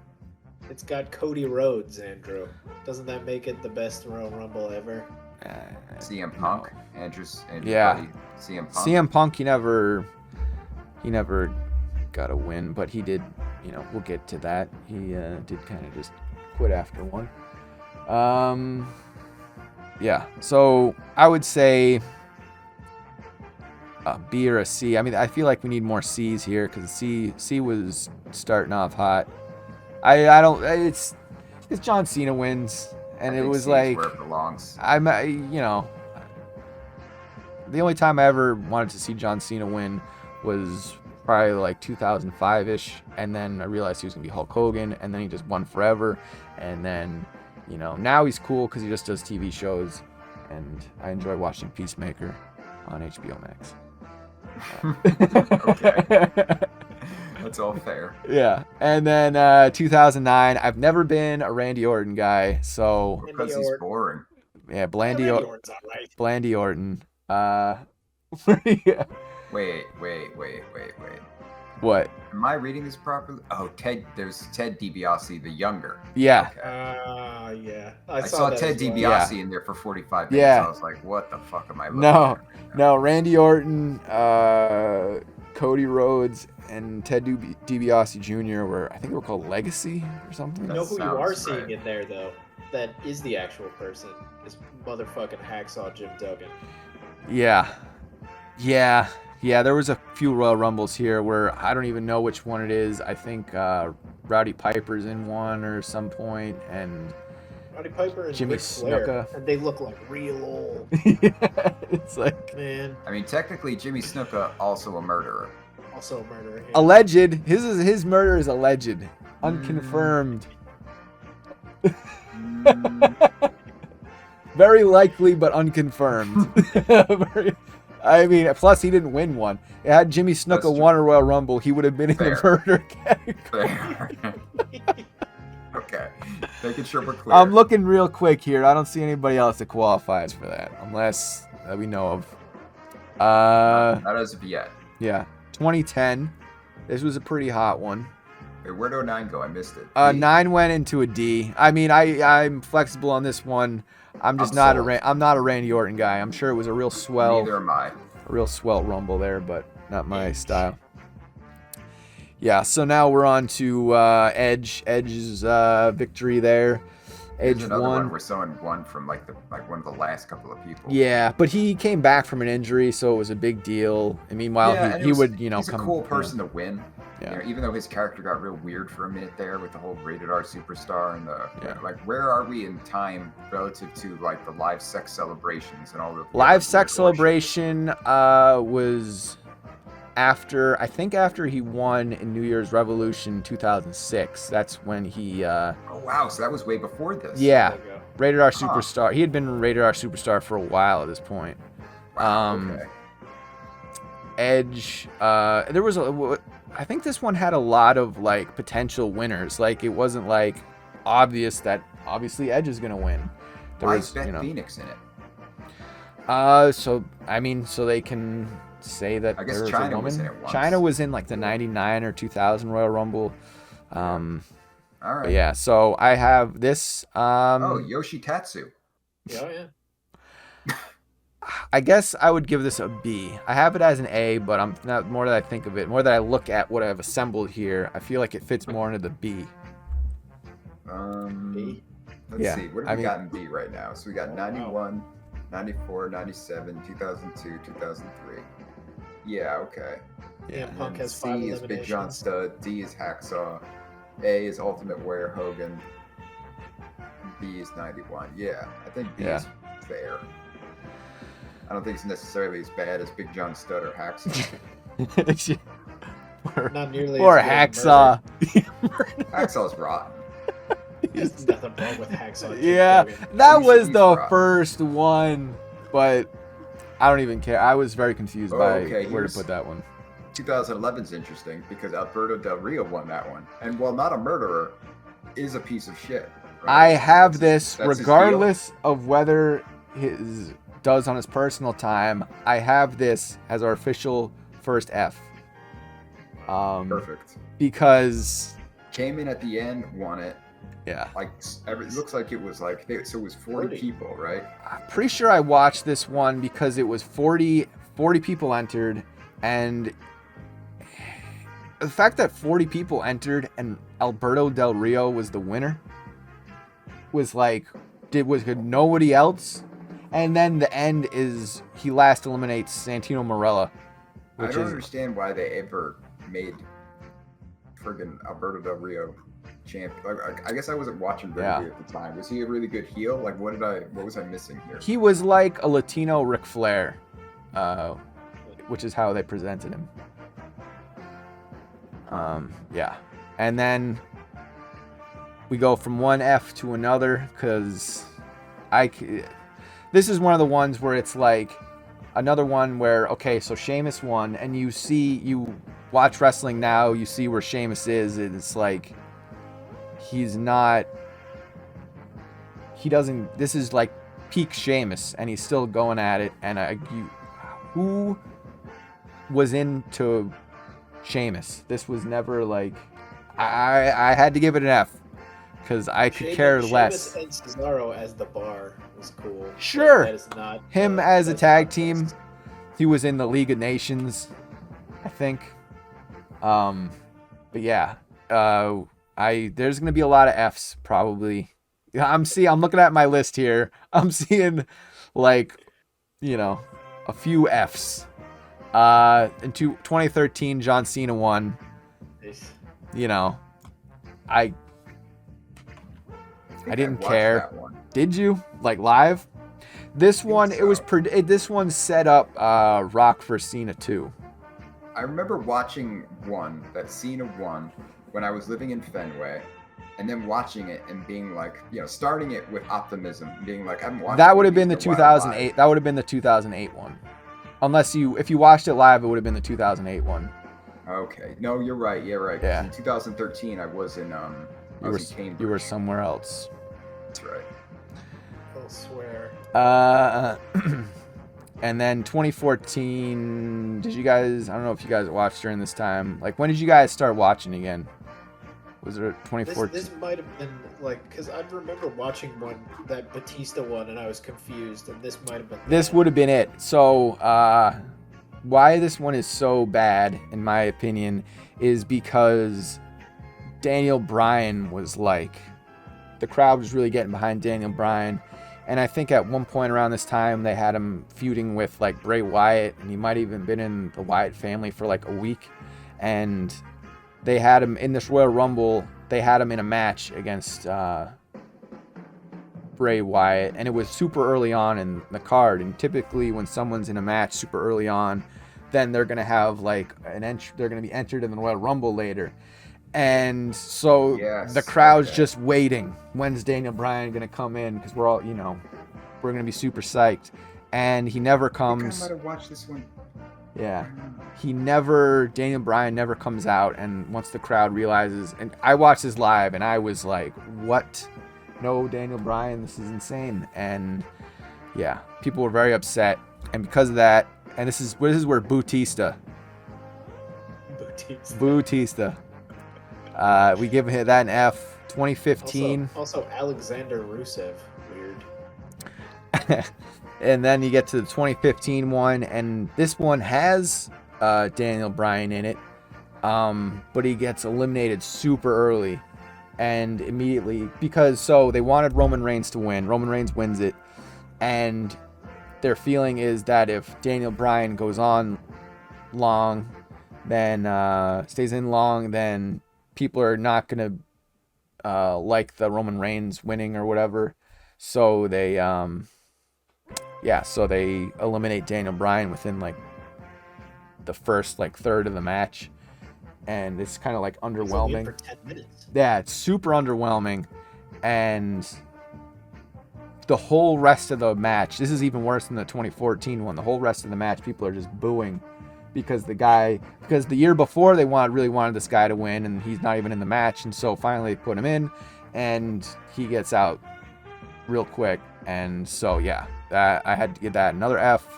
It's got Cody Rhodes, Andrew. Doesn't that make it the best Royal Rumble ever? CM Punk, Andrew's yeah. buddy, CM Punk. CM Punk, he never got a win, but he did. We'll get to that. He did kind of just quit after one. Yeah. So I would say a B or a C. I mean, I feel like we need more C's here because C was starting off hot. I don't. It's John Cena wins, and it was like where it belongs. the only time I ever wanted to see John Cena win was probably like 2005-ish, and then I realized he was gonna be Hulk Hogan, and then he just won forever, and then now he's cool because he just does TV shows, and I enjoy watching Peacemaker on HBO Max. Okay. That's all fair. Yeah. And then 2009, I've never been a Randy Orton guy, so Because he's boring. yeah, Blandy Randy Orton. Orton's all right. Blandy Orton. Yeah. Wait. What? Am I reading this properly? Oh, there's Ted DiBiase the younger. Yeah. Okay. Yeah. I saw that Ted as well. DiBiase in there for 45 minutes. Yeah. I was like, what the fuck am I looking No. at right now? No, Randy Orton, Cody Rhodes, and Ted DiBiase Jr. I think they were called Legacy or something. You know who you sounds are right. seeing in there though? That is the actual person. Is motherfucking Hacksaw Jim Duggan. Yeah. There was a few Royal Rumbles here where I don't even know which one it is. I think Rowdy Piper's in one or some point, and Roddy Piper and Jimmy Ric Flair, Snuka. and they look like real old. it's like Man, I mean, technically, Jimmy Snuka also a murderer. also a murderer. Yeah. alleged. His murder is alleged, unconfirmed. Very likely, but unconfirmed. I mean, plus he didn't win one. Had Jimmy Snuka That's true. won a Royal Rumble, he would have been in the Fair. murder category. Okay, making sure we're clear. I'm looking real quick here. I don't see anybody else that qualifies for that, unless that we know of. Not as of yet. Yeah, 2010. This was a pretty hot one. Wait, where'd 09 go? I missed it. 9 went into a D. I mean, I'm flexible on this one. I'm just not sold. I'm not a Randy Orton guy. I'm sure it was a real swell, Neither am I. a real swell Rumble there, but not my style. Yeah, so now we're on to Edge. Edge's victory there. Edge There's another won. one where someone won from like one of the last couple of people. Yeah, but he came back from an injury, so it was a big deal. And meanwhile, Yeah, and he it was- would, He's come. a cool person to win. Yeah. You know, even though his character got real weird for a minute there with the whole rated R superstar and the Yeah. like, where are we in time relative to like the live sex celebrations and all the Live sex weird bullshit? celebration was after he won in New Year's Revolution 2006. That's when he Oh wow, so that was way before this. yeah, There you go. Rated R Huh. superstar. He had been Rated R superstar for a while at this point. Wow, Um, okay. Edge, I think this one had a lot of like potential winners. Like it wasn't like obvious that obviously Edge is gonna win. There Why was, is Beth Phoenix in it? So I mean, so they can say that I guess there was China a was woman. in it once. China was in like the 99 or 2000 Royal Rumble. All But right. yeah, so I have this. Oh, Yoshi Tatsu. Yeah. I guess I would give this a B. I have it as an A, but I'm not more that I think of it, more that I look at what I've assembled here. I feel like it fits more into the B. B? Let's Yeah, see. What have I we mean- got in B right now? So we got Oh, 91, 94, 97, 2002, 2003. Yeah, okay. Yeah, And Punk then has C 5 is Big John eliminations. Studd. D is Hacksaw. A is Ultimate Warrior Hogan. B is 91. Yeah, I think B Yeah. is fair. I don't think it's necessarily as bad as Big John Studd or Hacksaw. or Not nearly. or as good as Hacksaw. Hacksaw's rotten. Murder. There's nothing wrong with Hacksaw. Jim Yeah, Duggan. that He's- was he's the rotten. first one, but I don't even care. I was very confused by Okay, where to here's- put that one. 2011 is interesting because Alberto Del Rio won that one, and while not a murderer, is a piece of shit. right? I have That's- this that's his deal. regardless of whether his does on his personal time. I have this as our official first F. Perfect. Because Came in at the end, won it. yeah, Like it looks like it was like so it was 40 people, right? I'm pretty sure I watched this one because it was 40 people entered, and the fact that 40 people entered and Alberto Del Rio was the winner was like, was nobody else? And then the end is he last eliminates Santino Marella, I which don't is understand why they ever made friggin' Alberto Del Rio champion. Like, I guess I wasn't watching very Yeah. good at the time. Was he a really good heel? Like what was I missing here? he was like a Latino Ric Flair, which is how they presented him. Yeah, and then we go from one F to another because this is one of the ones where it's like another one where, okay, so Sheamus won, and you watch wrestling now, you see where Sheamus is, and it's like, this is like peak Sheamus, and he's still going at it, and who was into Sheamus? This was never like, I had to give it an F, because I could care less. Sheamus and Cesaro as the Bar was cool. Sure. That is not, him as a tag team. He was in the League of Nations, I think. But yeah, there's gonna be a lot of Fs probably. I'm looking at my list here. I'm seeing like, a few Fs. In 2013, John Cena won. I didn't care. Did you? Like live? This one, this one set up Rock for Cena 2. I remember watching one that Cena won when I was living in Fenway, and then watching it and being like, starting it with optimism, being like, I haven't watched. That would have been the 2008. That would have been the 2008 one. If you watched it live, it would have been the 2008 one. Okay. No, you're right. Yeah, right. Yeah. In 2013, I was in Cambridge. You were somewhere else. That's right. I'll swear. And then 2014, did you guys, I don't know if you guys watched during this time, like when did you guys start watching again? Was it 2014? This might have been like, because I remember watching that Batista one, and I was confused, and this might have been. This would have been it. So, why this one is so bad, in my opinion, is because Daniel Bryan was like, the crowd was really getting behind Daniel Bryan. And I think at one point around this time, they had him feuding with like Bray Wyatt, and he might have even been in the Wyatt family for like a week. And they had him in this Royal Rumble. They had him in a match against Bray Wyatt, and it was super early on in the card. And typically, when someone's in a match super early on, then they're gonna have like they're gonna be entered in the Royal Rumble later. And so the crowd's just waiting. When's Daniel Bryan going to come in? Because we're all, we're going to be super psyched. And he never comes. I might have watched this one. Yeah. Daniel Bryan never comes out. And once the crowd realizes, and I watched this live and I was like, what? No, Daniel Bryan, this is insane. And yeah, people were very upset. And because of that, and this is where Batista. We give that an F. 2015. Also Alexander Rusev. Weird. And then you get to the 2015 one, and this one has Daniel Bryan in it, but he gets eliminated super early and immediately because they wanted Roman Reigns to win. Roman Reigns wins it, and their feeling is that if Daniel Bryan goes on long, then stays in long, then people are not going to like the Roman Reigns winning or whatever. So they eliminate Daniel Bryan within like the first like third of the match. And it's kind of like underwhelming. For 10 minutes. Yeah, it's super underwhelming. And the whole rest of the match, this is even worse than the 2014 one. The whole rest of the match, people are just booing. Because the year before they really wanted this guy to win, and he's not even in the match, and so finally they put him in, and he gets out real quick, and so yeah, I had to give that another F.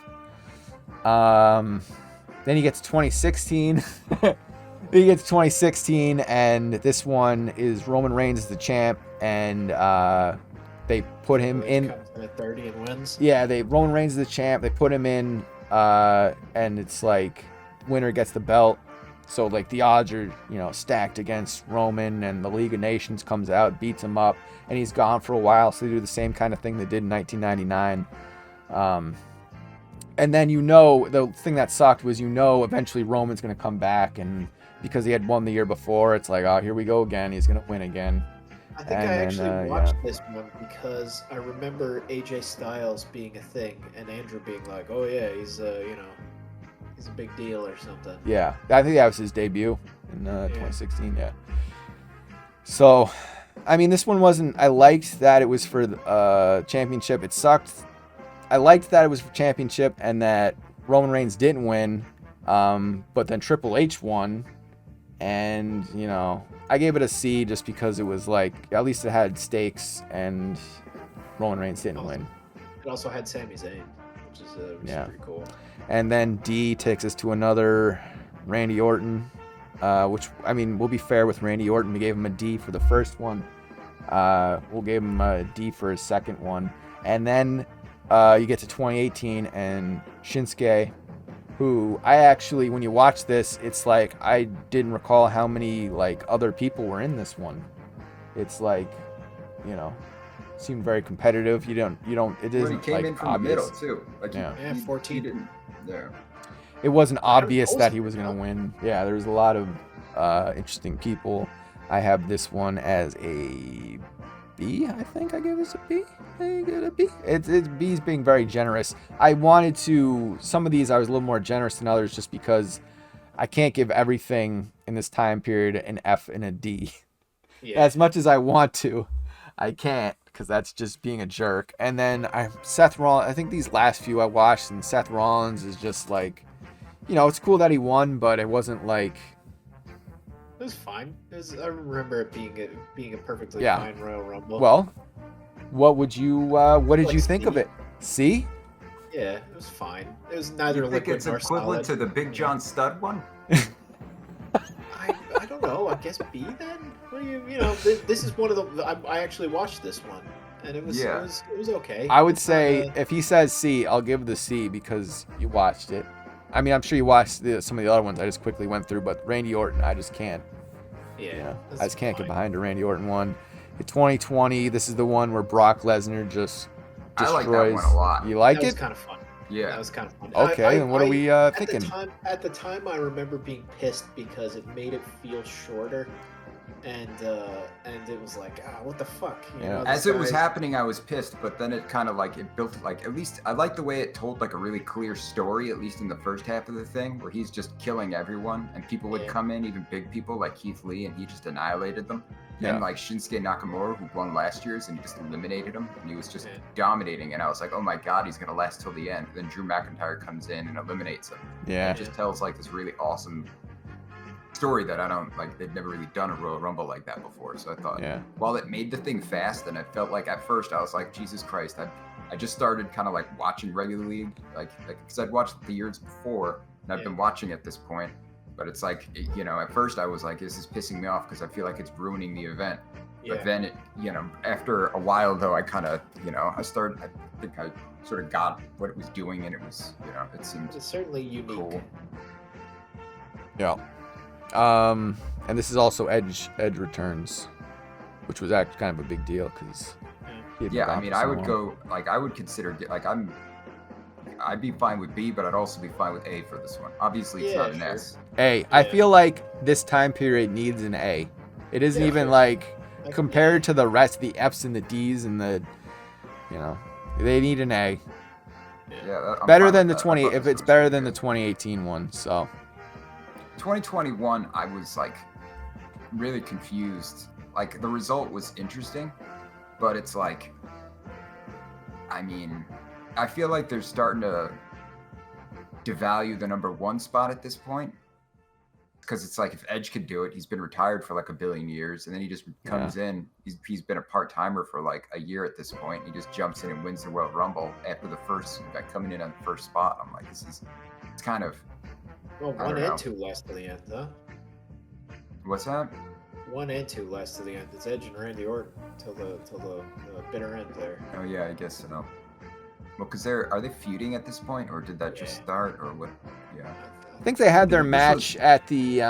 Then he gets 2016. And this one is Roman Reigns as the champ, and they put him in. Comes in at 30 and wins. Yeah, Roman Reigns is the champ. They put him in. And it's like winner gets the belt, so like the odds are stacked against Roman, and the League of Nations comes out, beats him up, and he's gone for a while. So they do the same kind of thing they did in 1999. And then the thing that sucked was eventually Roman's gonna come back, and because he had won the year before, it's like, oh, here we go again, he's gonna win again. I think I actually watched this one because I remember AJ Styles being a thing and Andrew being like, "Oh yeah, he's he's a big deal or something." Yeah, I think that was his debut in 2016. Yeah. So, I mean, this one wasn't. I liked that it was for the championship. It sucked I liked that it was for championship and that Roman Reigns didn't win, but then Triple H won, and you know, I gave it a C just because it was like at least it had stakes and Roman Reigns didn't win. It also had Sami Zayn, which is pretty cool. And then D takes us to another Randy Orton, which, I mean, we'll be fair with Randy Orton. We gave him a D for the first one. We'll give him a D for his second one. And then you get to 2018 and Shinsuke, who I actually, when you watch this, it's like I didn't recall how many like other people were in this one. It's like, you know, seemed very competitive. You don't. It isn't he came like in from obvious. the middle too. Like Yeah, 14. didn't. There. It wasn't obvious that he was going to win. Yeah, there was a lot of interesting people. I have this one as a B. I think I gave this a B. I give it a B. It's B's being very generous. I wanted to. Some of these I was a little more generous than others, just because I can't give everything in this time period an F and a D. Yeah. As much as I want to, I can't, because that's just being a jerk. And then Seth Rollins. I think these last few I watched, and Seth Rollins is just like, you know, it's cool that he won, but it wasn't like. It was fine. I remember it being a perfectly Yeah. fine Royal Rumble. Well, what did you Like think of C. it? C? Yeah, it was fine. It was neither You think liquid it's nor equivalent solid. to the Big John Studd one? I don't know. I guess B then. What do you know? This is one of the. I actually watched this one, and it was Yeah. it was okay. I would It's say not if he says C, I'll give the C because you watched it. I mean, I'm sure you watched some of the other ones I just quickly went through, but Randy Orton, I just can't. yeah, You know, that's I just can't fine. get behind a Randy Orton one. In 2020, this is the one where Brock Lesnar just I destroys. like that one a lot. You like That was it? kind of fun. Yeah. That was kind of fun. Okay, then what are we at thinking? At the time, I remember being pissed because it made it feel shorter, and it was like, what the fuck? You Yeah. know, As this it was guy- happening, I was pissed, but then it kind of like it built like at least I like the way it told like a really clear story, at least in the first half of the thing, where he's just killing everyone, and people would Yeah. come in, even big people like Keith Lee, and he just annihilated them. Yeah. And like Shinsuke Nakamura, who won last year's, and he just eliminated him, and he was just Yeah. dominating. And I was like, oh my god, he's gonna last till the end. Then Drew McIntyre comes in and eliminates him. Yeah. It just tells like this really awesome story that I don't like. They've never really done a Royal Rumble like that before. So I thought, Yeah. while it made the thing fast, and I felt like at first I was like, Jesus Christ, I just started kind of like watching regularly, like because I'd watched the years before, and I've Yeah. been watching at this point. But it's like, you know, at first I was like, this is pissing me off because I feel like it's ruining the event. Yeah. But then, after a while though, I kind of, I think I sort of got what it was doing, and it was, it seemed It's certainly unique. cool. Yeah. And this is also Edge returns, which was actually kind of a big deal because Yeah, I mean, I would go like I would consider like I'd be fine with B, but I'd also be fine with A for this one. Obviously, it's Yeah, not an sure. S. A. I Yeah. feel like this time period needs an A. It isn't Yeah, even sure. like Like, compared to the rest, the F's and the D's and the, they need an A. Yeah, I'm Better fine than with the that. I 20 thought if this it's was better really than the good. 2018 one. So 2021, I was like really confused. Like the result was interesting, but it's like, I mean, I feel like they're starting to devalue the number one spot at this point. Because it's like if Edge could do it, he's been retired for like a billion years, and then he just comes in. He's been a part timer for like a year at this point. He just jumps in and wins the Royal Rumble after the first guy coming in on the first spot. I'm like, it's kind of Well, I one don't know. and two last to the end, huh? what's that? 1 and 2 last to the end. It's Edge and Randy Orton till the bitter end there. Oh yeah, I guess so. Well, because are they feuding at this point, or did that just Yeah. start, or what? Yeah. I think they had their This match at the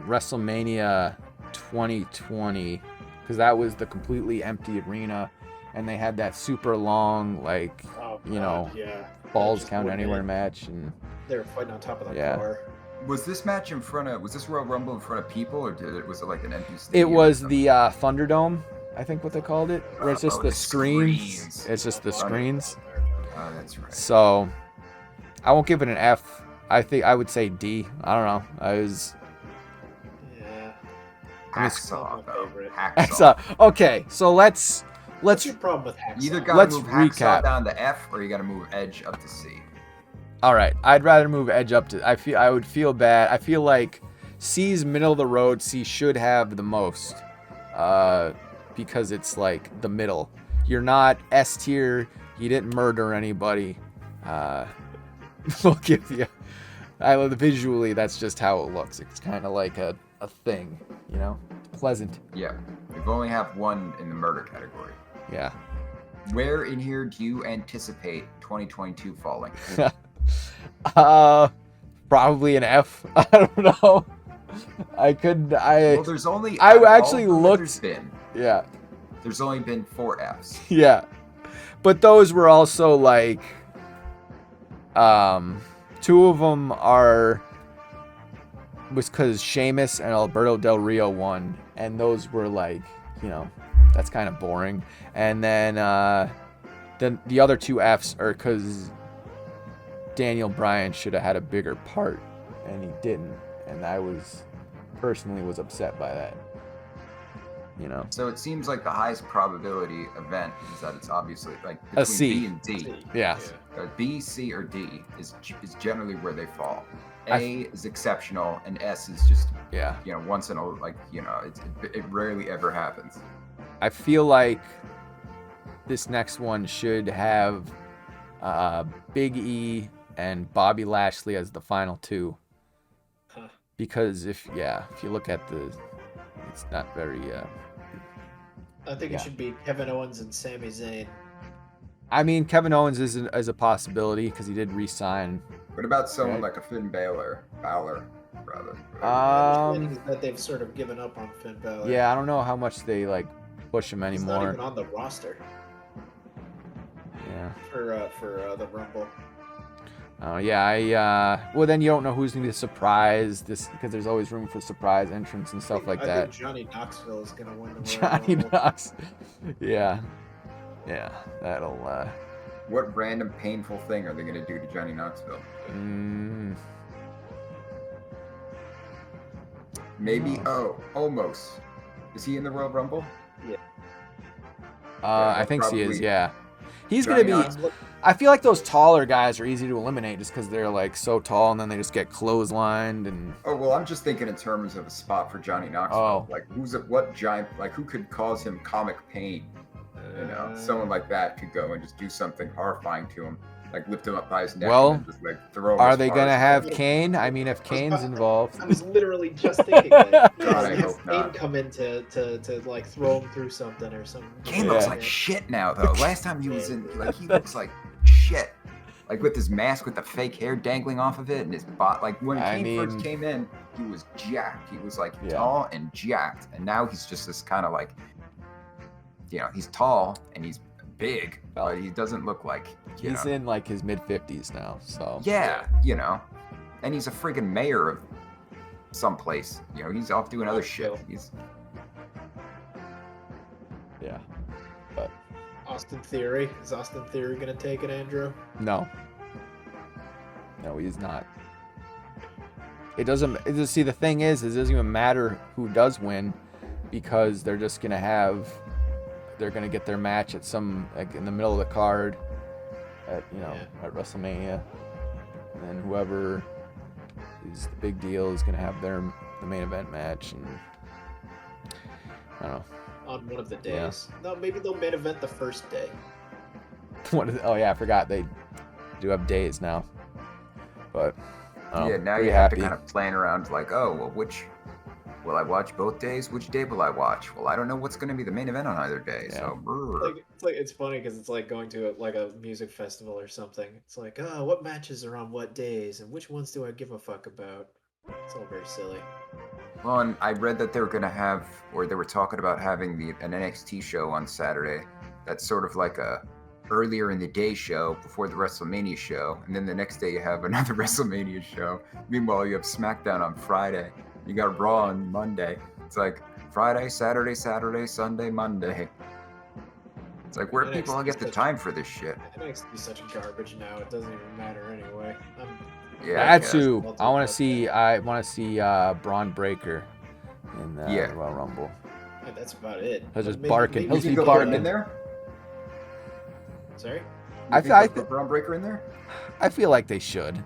WrestleMania 2020 because that was the completely empty arena, and they had that super long like Oh, You know, yeah. balls just count wouldn't anywhere hit. match, and They were fighting on top of the Yeah. car. Was this match was this Royal Rumble in front of people, or was it like an empty it stadium? or was something? the Thunderdome, I think what they called it, where it's just Oh, the the screens. screens. It's just the screens. Oh, that's right. So I won't give it an F. I think I would say D. I don't know. I was Yeah. Hacksaw, my though. favorite. Hacksaw. so okay. So let's What's let's your problem with Hacksaw? You either gotta Let's move Hacksaw recap. down to F, or you gotta move Edge up to C. All right, I'd rather move Edge up to. I would feel bad. I feel like C's middle of the road. C should have the most, because it's like the middle. You're not S tier. You didn't murder anybody. We'll give you. Visually, that's just how it looks. It's kind of like a thing, you know, it's pleasant. Yeah, we've only have one in the murder category. Yeah. Where in here do you anticipate 2022 falling? Probably an F. I don't know. Well, there's only. I out of all actually the looked. There's only been 4 Fs. Yeah. But those were also like, 2 of them was because Sheamus and Alberto Del Rio won, and those were like, you know, that's kind of boring. And then the other 2 Fs are because Daniel Bryan should have had a bigger part, and he didn't, and I personally was upset by that. You know. So it seems like the highest probability event is that it's obviously like A between C. B and D. Yeah. B, C, or D is generally where they fall. A is exceptional, and S is just once in a it rarely ever happens. I feel like this next one should have Big E and Bobby Lashley as the final 2. Huh. Because if you look at it's not very. I think it should be Kevin Owens and Sami Zayn. I mean, Kevin Owens is a possibility because he did re-sign. What about someone Right. like a Finn Balor, rather? My understanding is that they've sort of given up on Finn Balor. Yeah, I don't know how much they like push him He's not anymore. even on the roster Yeah. for the Rumble. Well, then you don't know who's gonna be the surprise. Because there's always room for surprise entrance and stuff like I that. think Johnny Knoxville is gonna win the Royal Johnny Rumble. Knox. Yeah. That'll. What random painful thing are they gonna do to Johnny Knoxville? Maybe. Almost. Is he in the Royal Rumble? I think he is. probably Yeah. He's Johnny gonna be. Knoxville. I feel like those taller guys are easy to eliminate just because they're like so tall and then they just get clotheslined and. Oh well, I'm just thinking in terms of a spot for Johnny Knoxville. Oh. Like what giant? Like who could cause him comic pain? You know, someone like that could go and just do something horrifying to him, like lift him up by his neck Well, and then just like throw him. Are as they far gonna as- have Kane? I mean, if Kane's involved. I was literally just thinking that. God, I Have hope Kane not. come in to like throw him through something or something. Kane looks like shit now, though. Last time he was in, like, he looks like shit. Like with his mask with the fake hair dangling off of it and his bot. Like when Kane first came in, he was jacked. He was like tall and jacked, and now he's just this kind of like, he's tall and he's big, but he doesn't look like. He's in like his mid-50s now, so. Yeah, and he's a friggin' mayor of someplace. He's off doing other shit. He's. Yeah. Austin Theory. Is Austin Theory gonna take it, Andrew? No, he's not. It doesn't. See, the thing is, it doesn't even matter who does win, because they're just gonna they're gonna get their match at some in the middle of the card, at WrestleMania, and then whoever is the big deal is gonna have the main event match, and I don't know. On one of the days. No, maybe they'll main event the first day. I forgot they do have days now. But Now you have to kind of plan around like, which will I watch both days? Which day will I watch? Well, I don't know what's going to be the main event on either day. Yeah. So It's funny because it's like going to a music festival or something. It's like, what matches are on what days and which ones do I give a fuck about? It's all very silly. Well, and I read that they were going to have, or they were talking about having an NXT show on Saturday. That's sort of like a earlier in the day show before the WrestleMania show, and then the next day you have another WrestleMania show. Meanwhile, you have SmackDown on Friday. You got Raw on Monday. It's like Friday, Saturday, Sunday, Monday. It's like where do people get the time for this shit? NXT is such garbage now. It doesn't even matter anyway. That's who I want to see. I want to see Braun Breaker in the Royal Rumble. That's about it. He'll just Maybe- barking. maybe He'll You be can go put him barking. in there. Sorry. I think I they'll put Braun Breaker in there. I feel like they should.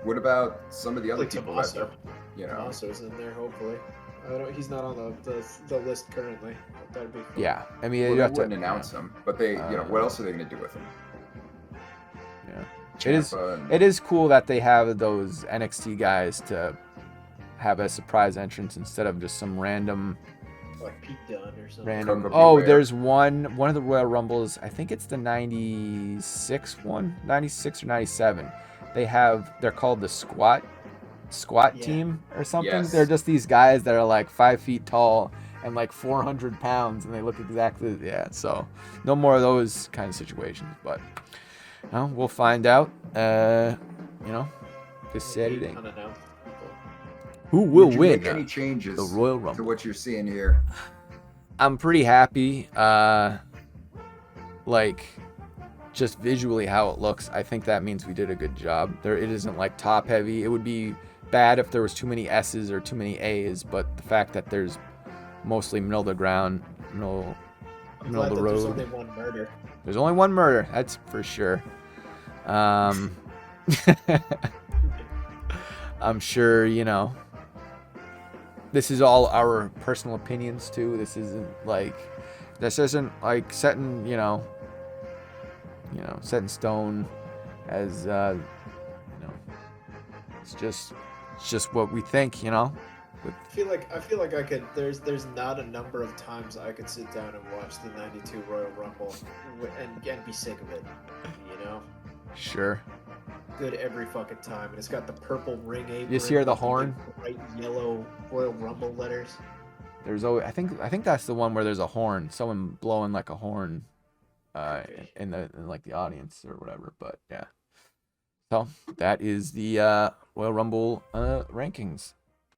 What about some of the other Like people Tommaso. that, you know? Tommaso's in there, hopefully. He's not on the list currently. But that'd be cool. Yeah, I mean, Well, you they have to wouldn't announce him, but they, what else are they going to do with him? Yeah, Ciampa it is cool that they have those NXT guys to have a surprise entrance instead of just some random. Like Pete Dunne or something. Random. Coco Oh, Beware. there's one of the Royal Rumbles. I think it's the 96 one, 96 or 97. They're called the squat Yeah. team or something. Yes. They're just these guys that are like 5 feet tall and like 400 pounds, and they look exactly So no more of those kind of situations. But we'll find out. This Saturday. Unannounced people. Who will Would you win make any changes the Royal to Rumble? what you're seeing here? I'm pretty happy. Like, just visually how it looks, I think that means we did a good job. It isn't like top heavy. It would be bad if there was too many S's or too many A's, but the fact that there's mostly middle of the ground, middle I'm of glad the that there's road. only one murder. There's only one murder, that's for sure. I'm sure, this is all our personal opinions too. This isn't like setting, set in stone as, it's just what we think, I feel like I could. There's not a number of times I could sit down and watch the '92 Royal Rumble and be sick of it. Sure. Good every fucking time, and it's got the purple ring apron. You just hear the with horn? Bright yellow Royal Rumble letters. There's always, I think that's the one where there's a horn, someone blowing like a horn, Okay. in like the audience or whatever. But yeah. So that is the Royal Rumble rankings.